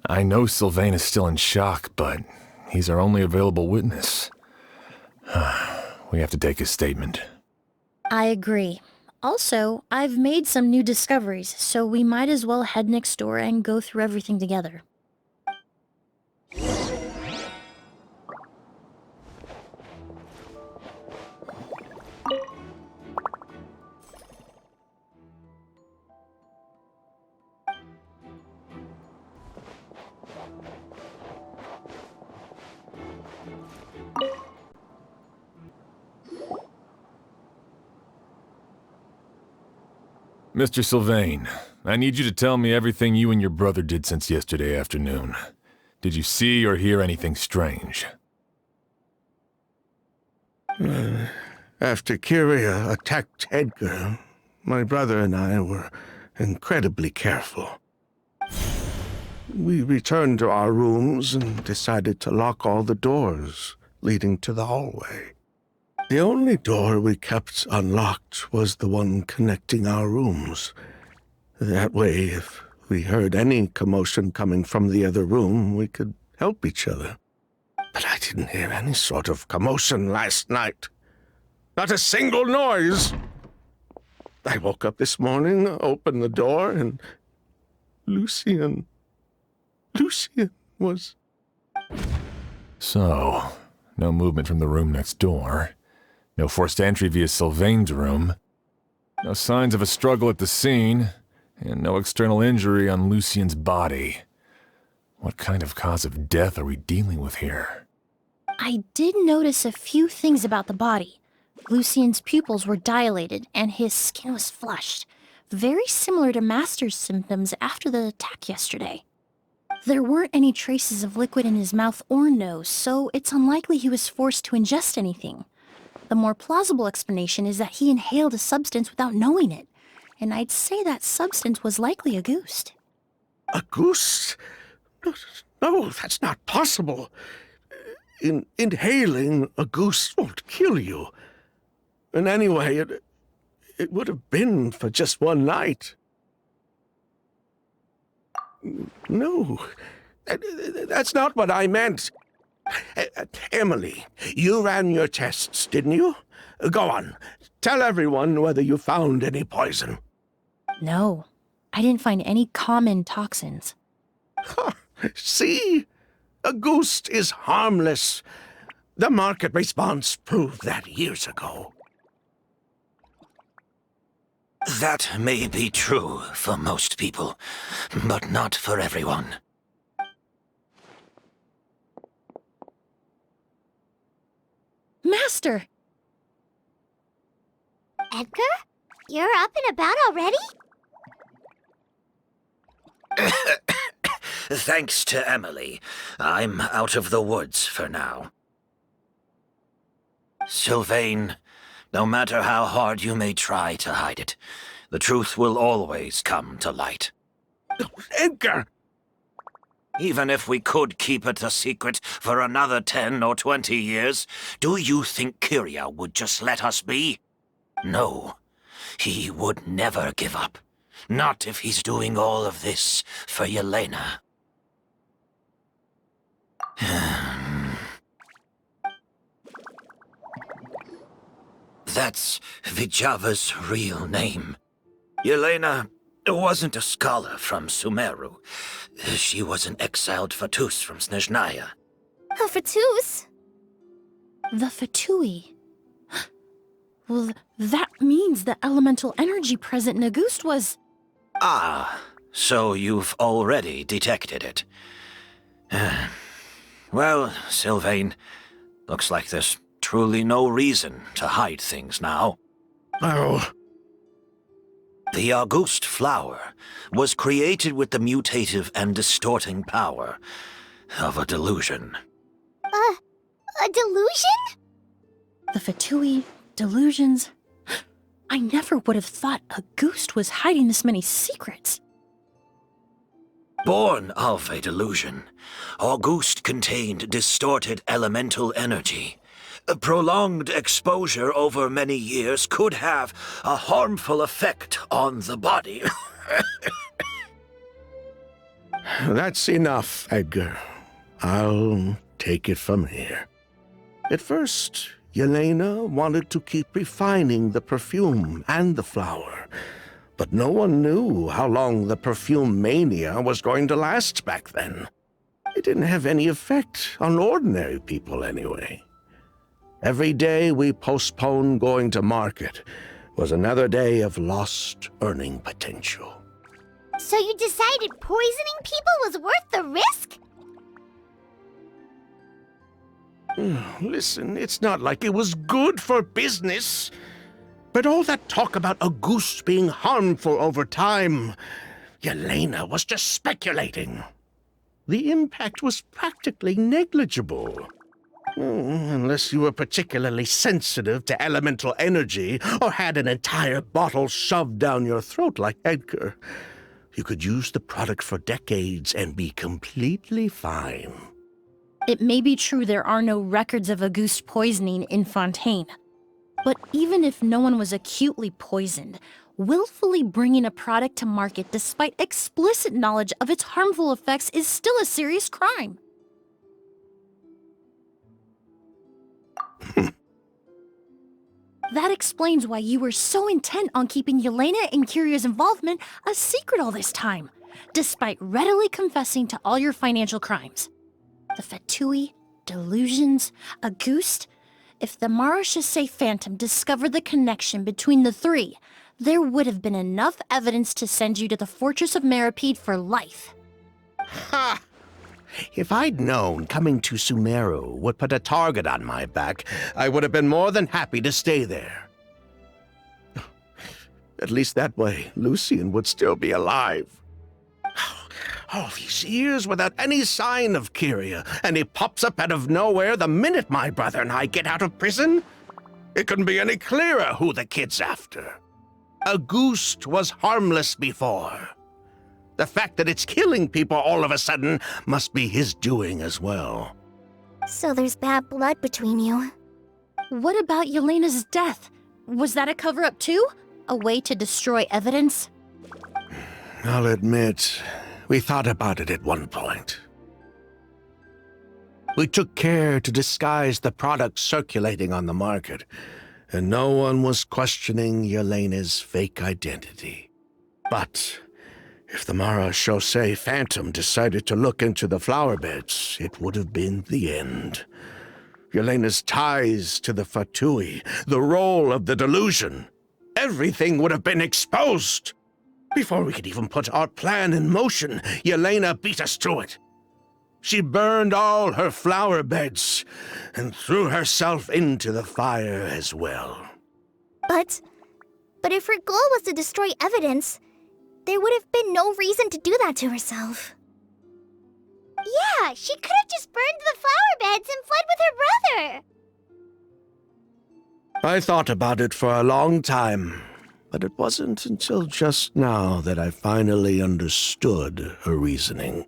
I know Sylvain is still in shock, but he's our only available witness. We have to take his statement. I agree. Also, I've made some new discoveries, so we might as well head next door and go through everything together. Mr. Sylvain, I need you to tell me everything you and your brother did since yesterday afternoon. Did you see or hear anything strange? After Kyria attacked Edgar, my brother and I were incredibly careful. We returned to our rooms and decided to lock all the doors leading to the hallway. The only door we kept unlocked was the one connecting our rooms. That way, if we heard any commotion coming from the other room, we could help each other. But I didn't hear any sort of commotion last night. Not a single noise. I woke up this morning, opened the door, and Lucian was... So, no movement from the room next door. No forced entry via Sylvain's room. No signs of a struggle at the scene. And no external injury on Lucian's body. What kind of cause of death are we dealing with here? I did notice a few things about the body. Lucian's pupils were dilated, and his skin was flushed. Very similar to Master's symptoms after the attack yesterday. There weren't any traces of liquid in his mouth or nose, so it's unlikely he was forced to ingest anything. The more plausible explanation is that he inhaled a substance without knowing it, and I'd say that substance was likely a goose. A goose? No, that's not possible. Inhaling a goose won't kill you. And anyway, it would have been for just one night. No, that's not what I meant. Emilie, you ran your tests, didn't you? Go on, tell everyone whether you found any poison. No, I didn't find any common toxins. See? A goose is harmless. The market response proved that years ago. That may be true for most people, but not for everyone. Master! Edgar? You're up and about already? Thanks to Emilie, I'm out of the woods for now. Sylvain, no matter how hard you may try to hide it, The truth will always come to light. Edgar! Even if we could keep it a secret for another 10 or 20 years, do you think Kyria would just let us be? No. He would never give up. Not if he's doing all of this for Yelena. That's Vijava's real name. Yelena wasn't a scholar from Sumeru. She was an exiled Fatus from Snezhnaya. A Fatus? The Fatui. Well, that means the elemental energy present in Auguste was... Ah, so you've already detected it. Well, Sylvain, looks like there's truly no reason to hide things now. Oh, The Auguste flower was created with the mutative and distorting power of a delusion. A delusion? The Fatui, delusions... I never would have thought Auguste was hiding this many secrets. Born of a delusion, Auguste contained distorted elemental energy. A prolonged exposure over many years could have a harmful effect on the body. that's enough, Edgar. I'll take it from here. At first, Yelena wanted to keep refining the perfume and the flower, but no one knew how long the perfume mania was going to last back then. It didn't have any effect on ordinary people anyway. Every day we postponed going to market was another day of lost earning potential. So you decided poisoning people was worth the risk? Listen, it's not like it was good for business. But all that talk about Auguste being harmful over time, Yelena was just speculating. The impact was practically negligible. Unless you were particularly sensitive to elemental energy or had an entire bottle shoved down your throat like Edgar. You could use the product for decades and be completely fine. It may be true there are no records of Auguste poisoning in Fontaine. But even if no one was acutely poisoned, willfully bringing a product to market despite explicit knowledge of its harmful effects is still a serious crime. That explains why you were so intent on keeping Yelena and Kyria's involvement a secret all this time, despite readily confessing to all your financial crimes. The Fatui, delusions, Auguste. If the Marechaussee Phantom discovered the connection between the three, there would have been enough evidence to send you to the Fortress of Meripede for life. Ha! If I'd known coming to Sumeru would put a target on my back, I would have been more than happy to stay there. At least that way, Lucien would still be alive. All these years without any sign of Kyria, and he pops up out of nowhere the minute my brother and I get out of prison? It couldn't be any clearer who the kid's after. Auguste was harmless before. The fact that it's killing people all of a sudden must be his doing as well. So there's bad blood between you. What about Yelena's death? Was that a cover-up too? A way to destroy evidence? I'll admit, we thought about it at one point. We took care to disguise the products circulating on the market, and no one was questioning Yelena's fake identity. But if the Marechaussee Phantom decided to look into the flower beds, it would have been the end. Yelena's ties to the Fatui, the role of the delusion, everything would have been exposed. Before we could even put our plan in motion, Yelena beat us to it. She burned all her flower beds and threw herself into the fire as well. But if her goal was to destroy evidence, there would have been no reason to do that to herself. Yeah, she could have just burned the flower beds and fled with her brother. I thought about it for a long time. but it wasn't until just now that I finally understood her reasoning.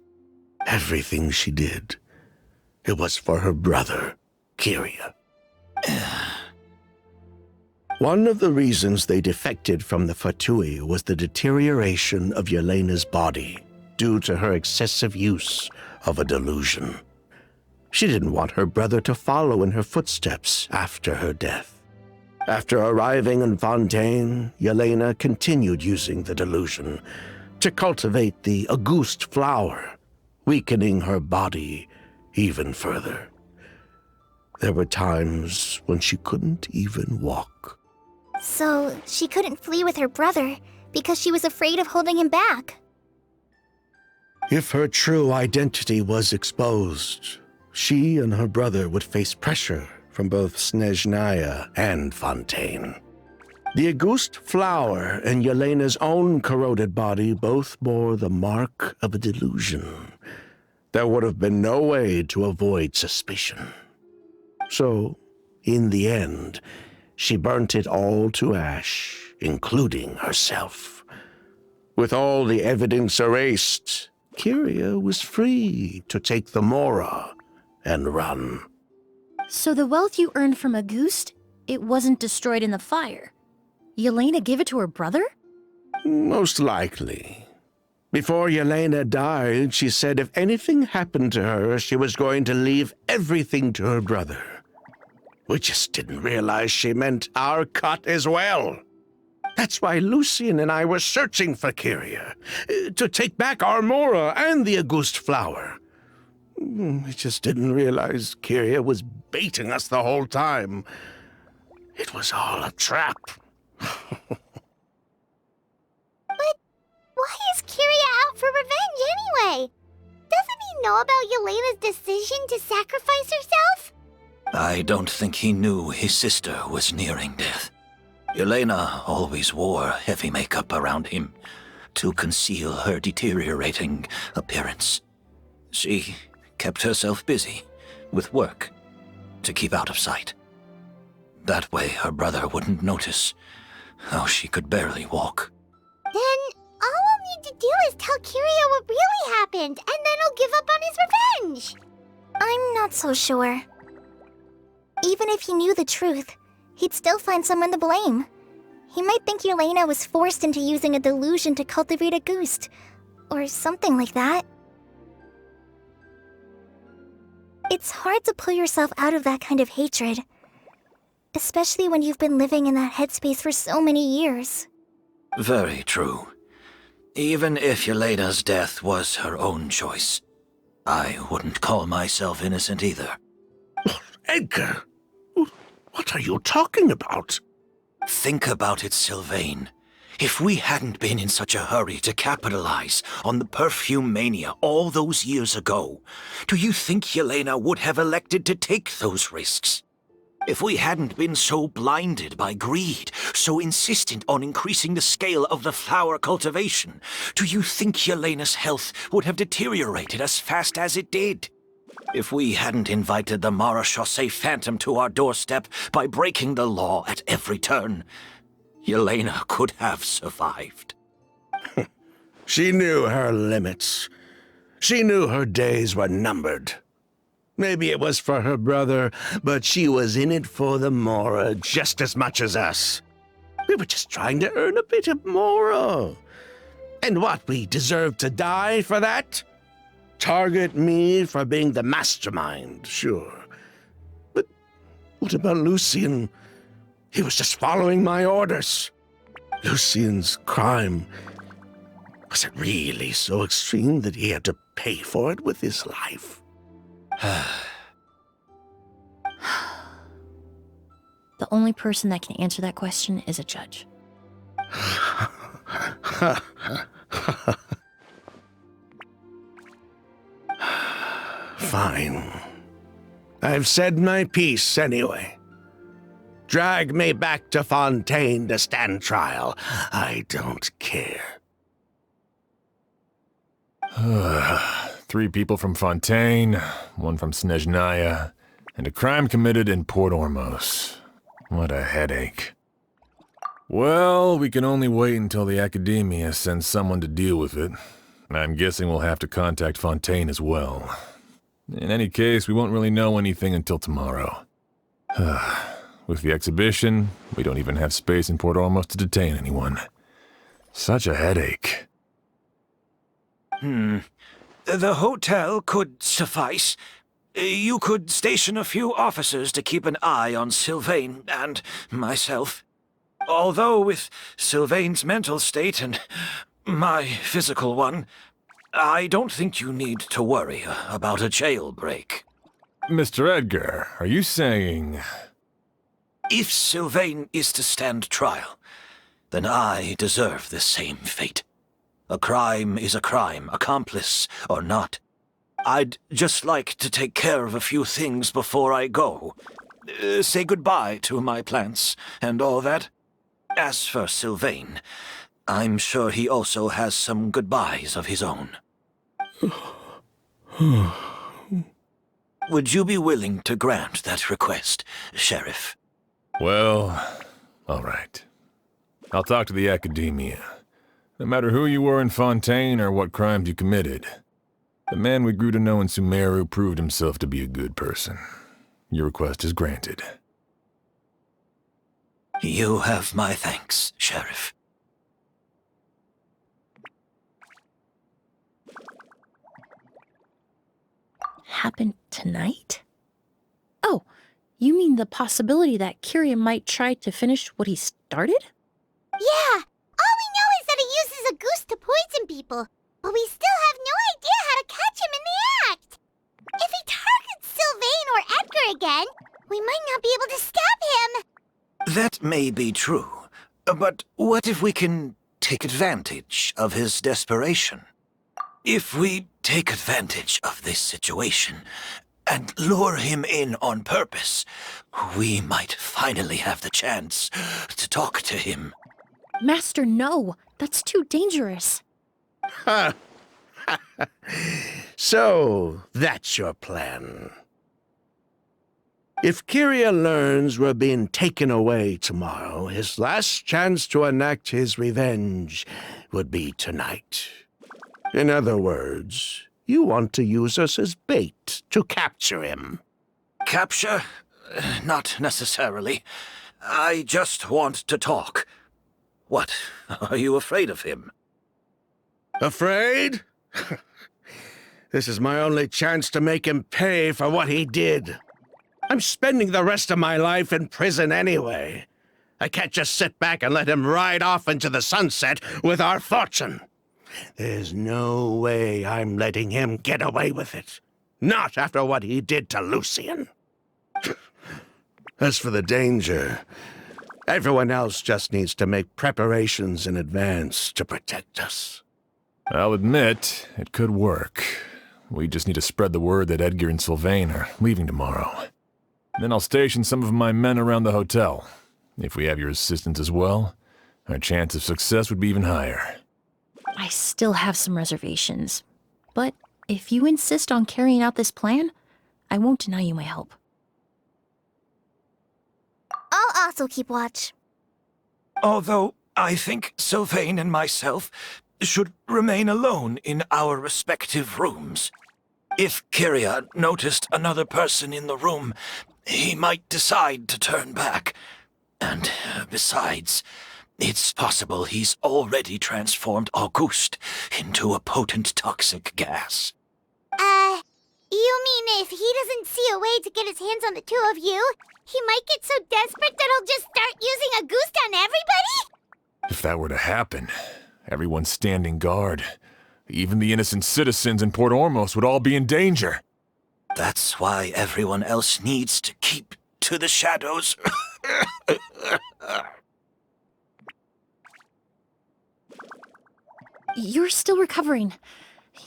Everything she did, it was for her brother, Kyria. One of the reasons they defected from the Fatui was the deterioration of Yelena's body due to her excessive use of a delusion. She didn't want her brother to follow in her footsteps after her death. After arriving in Fontaine, Yelena continued using the delusion to cultivate the Auguste flower, weakening her body even further. There were times when she couldn't even walk. So, she couldn't flee with her brother because she was afraid of holding him back. If her true identity was exposed, she and her brother would face pressure from both Snezhnaya and Fontaine. The Auguste flower and Yelena's own corroded body both bore the mark of a delusion. There would have been no way to avoid suspicion. So, in the end, she burnt it all to ash, including herself. With all the evidence erased, Kyria was free to take the Mora and run. So the wealth you earned from Auguste, it wasn't destroyed in the fire. Yelena gave it to her brother? Most likely. Before Yelena died, she said if anything happened to her, she was going to leave everything to her brother. We just didn't realize she meant our cut as well. That's why Lucien and I were searching for Kyria, to take back our Mora and the Auguste flower. We just didn't realize Kyria was baiting us the whole time. It was all a trap. But why is Kyria out for revenge anyway? Doesn't he know about Yelena's decision to sacrifice herself? I don't think he knew his sister was nearing death. Yelena always wore heavy makeup around him to conceal her deteriorating appearance. She kept herself busy with work to keep out of sight. That way her brother wouldn't notice how she could barely walk. Then all we'll need to do is tell Kyria what really happened, and then he'll give up on his revenge. I'm not so sure. Even if he knew the truth, he'd still find someone to blame. He might think Yelena was forced into using a delusion to cultivate a Auguste, or something like that. It's hard to pull yourself out of that kind of hatred, especially when you've been living in that headspace for so many years. Very true. Even if Yelena's death was her own choice, I wouldn't call myself innocent either. Edgar, what are you talking about? Think about it, Sylvain. If we hadn't been in such a hurry to capitalize on the perfume mania all those years ago, do you think Yelena would have elected to take those risks? If we hadn't been so blinded by greed, so insistent on increasing the scale of the flower cultivation, do you think Yelena's health would have deteriorated as fast as it did? If we hadn't invited the Marechaussee Phantom to our doorstep by breaking the law at every turn, Yelena could have survived. She knew her limits. She knew her days were numbered. Maybe it was for her brother, but she was in it for the Mora just as much as us. We were just trying to earn a bit of Mora. And what, we deserve to die for that? Target me for being the mastermind, sure. But what about Lucien? He was just following my orders. Lucien's crime, was it really so extreme that he had to pay for it with his life? The only person that can answer that question is a judge. Fine. I've said my piece anyway. Drag me back to Fontaine to stand trial. I don't care. 3 people from Fontaine, 1 from Snezhnaya, and a crime committed in Port Ormos. What a headache. Well, we can only wait until the Academia sends someone to deal with it. I'm guessing we'll have to contact Fontaine as well. In any case, we won't really know anything until tomorrow. With the exhibition, we don't even have space in Port Ormos to detain anyone. Such a headache. The hotel could suffice. You could station a few officers to keep an eye on Sylvain and myself. Although with Sylvain's mental state and my physical one, I don't think you need to worry about a jailbreak. Mr. Edgar, are you saying... If Sylvain is to stand trial, then I deserve the same fate. A crime is a crime, accomplice or not. I'd just like to take care of a few things before I go. Say goodbye to my plants and all that. As for Sylvain, I'm sure he also has some goodbyes of his own. Would you be willing to grant that request, Sheriff? Well, all right. I'll talk to the Academia. No matter who you were in Fontaine or what crimes you committed, the man we grew to know in Sumeru proved himself to be a good person. Your request is granted. You have my thanks, Sheriff. Happened tonight? Oh, you mean the possibility that Kiria might try to finish what he started? Yeah, all we know is that he uses a goose to poison people, but we still have no idea how to catch him in the act. If he targets Sylvain or Edgar again, we might not be able to stop him. That may be true, but what if we can take advantage of his desperation? If we take advantage of this situation and lure him in on purpose, we might finally have the chance to talk to him. Master, no. That's too dangerous. So, that's your plan. If Kiria learns we're being taken away tomorrow, his last chance to enact his revenge would be tonight. In other words, you want to use us as bait to capture him. Capture? Not necessarily. I just want to talk. What? Are you afraid of him? Afraid? This is my only chance to make him pay for what he did. I'm spending the rest of my life in prison anyway. I can't just sit back and let him ride off into the sunset with our fortune. There's no way I'm letting him get away with it. Not after what he did to Lucian. As for the danger, everyone else just needs to make preparations in advance to protect us. I'll admit, it could work. We just need to spread the word that Edgar and Sylvain are leaving tomorrow. Then I'll station some of my men around the hotel. If we have your assistance as well, our chance of success would be even higher. I still have some reservations. But if you insist on carrying out this plan, I won't deny you my help. I'll also keep watch. Although I think Sylvain and myself should remain alone in our respective rooms. If Kiria noticed another person in the room, he might decide to turn back. And besides, it's possible he's already transformed Auguste into a potent toxic gas. You mean if he doesn't see a way to get his hands on the two of you, he might get so desperate that he'll just start using Auguste on everybody? If that were to happen, everyone's standing guard. Even the innocent citizens in Port Ormos would all be in danger. That's why everyone else needs to keep to the shadows. You're still recovering.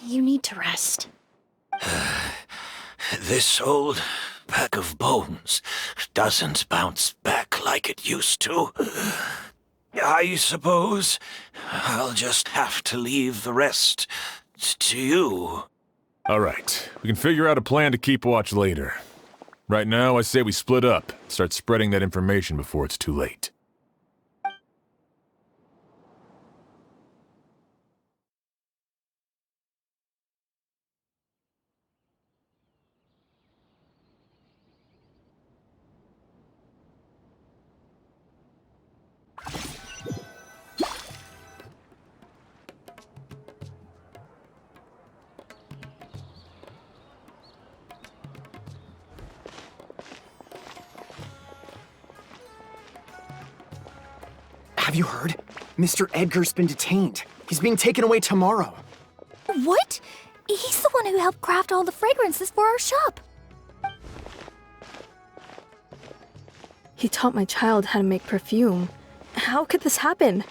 You need to rest. This old pack of bones doesn't bounce back like it used to. I suppose I'll just have to leave the rest to you. All right, we can figure out a plan to keep watch later. Right now, I say we split up, start spreading that information before it's too late. Have you heard? Mr. Edgar's been detained. He's being taken away tomorrow. What? He's the one who helped craft all the fragrances for our shop. He taught my child how to make perfume. How could this happen?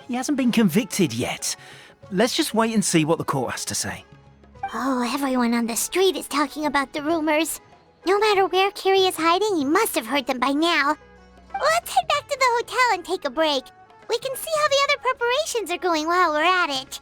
He hasn't been convicted yet. Let's just wait and see what the court has to say. Oh, everyone on the street is talking about the rumors. No matter where Carrie is hiding, he must have heard them by now. Let's head back to the hotel and take a break. We can see how the other preparations are going while we're at it.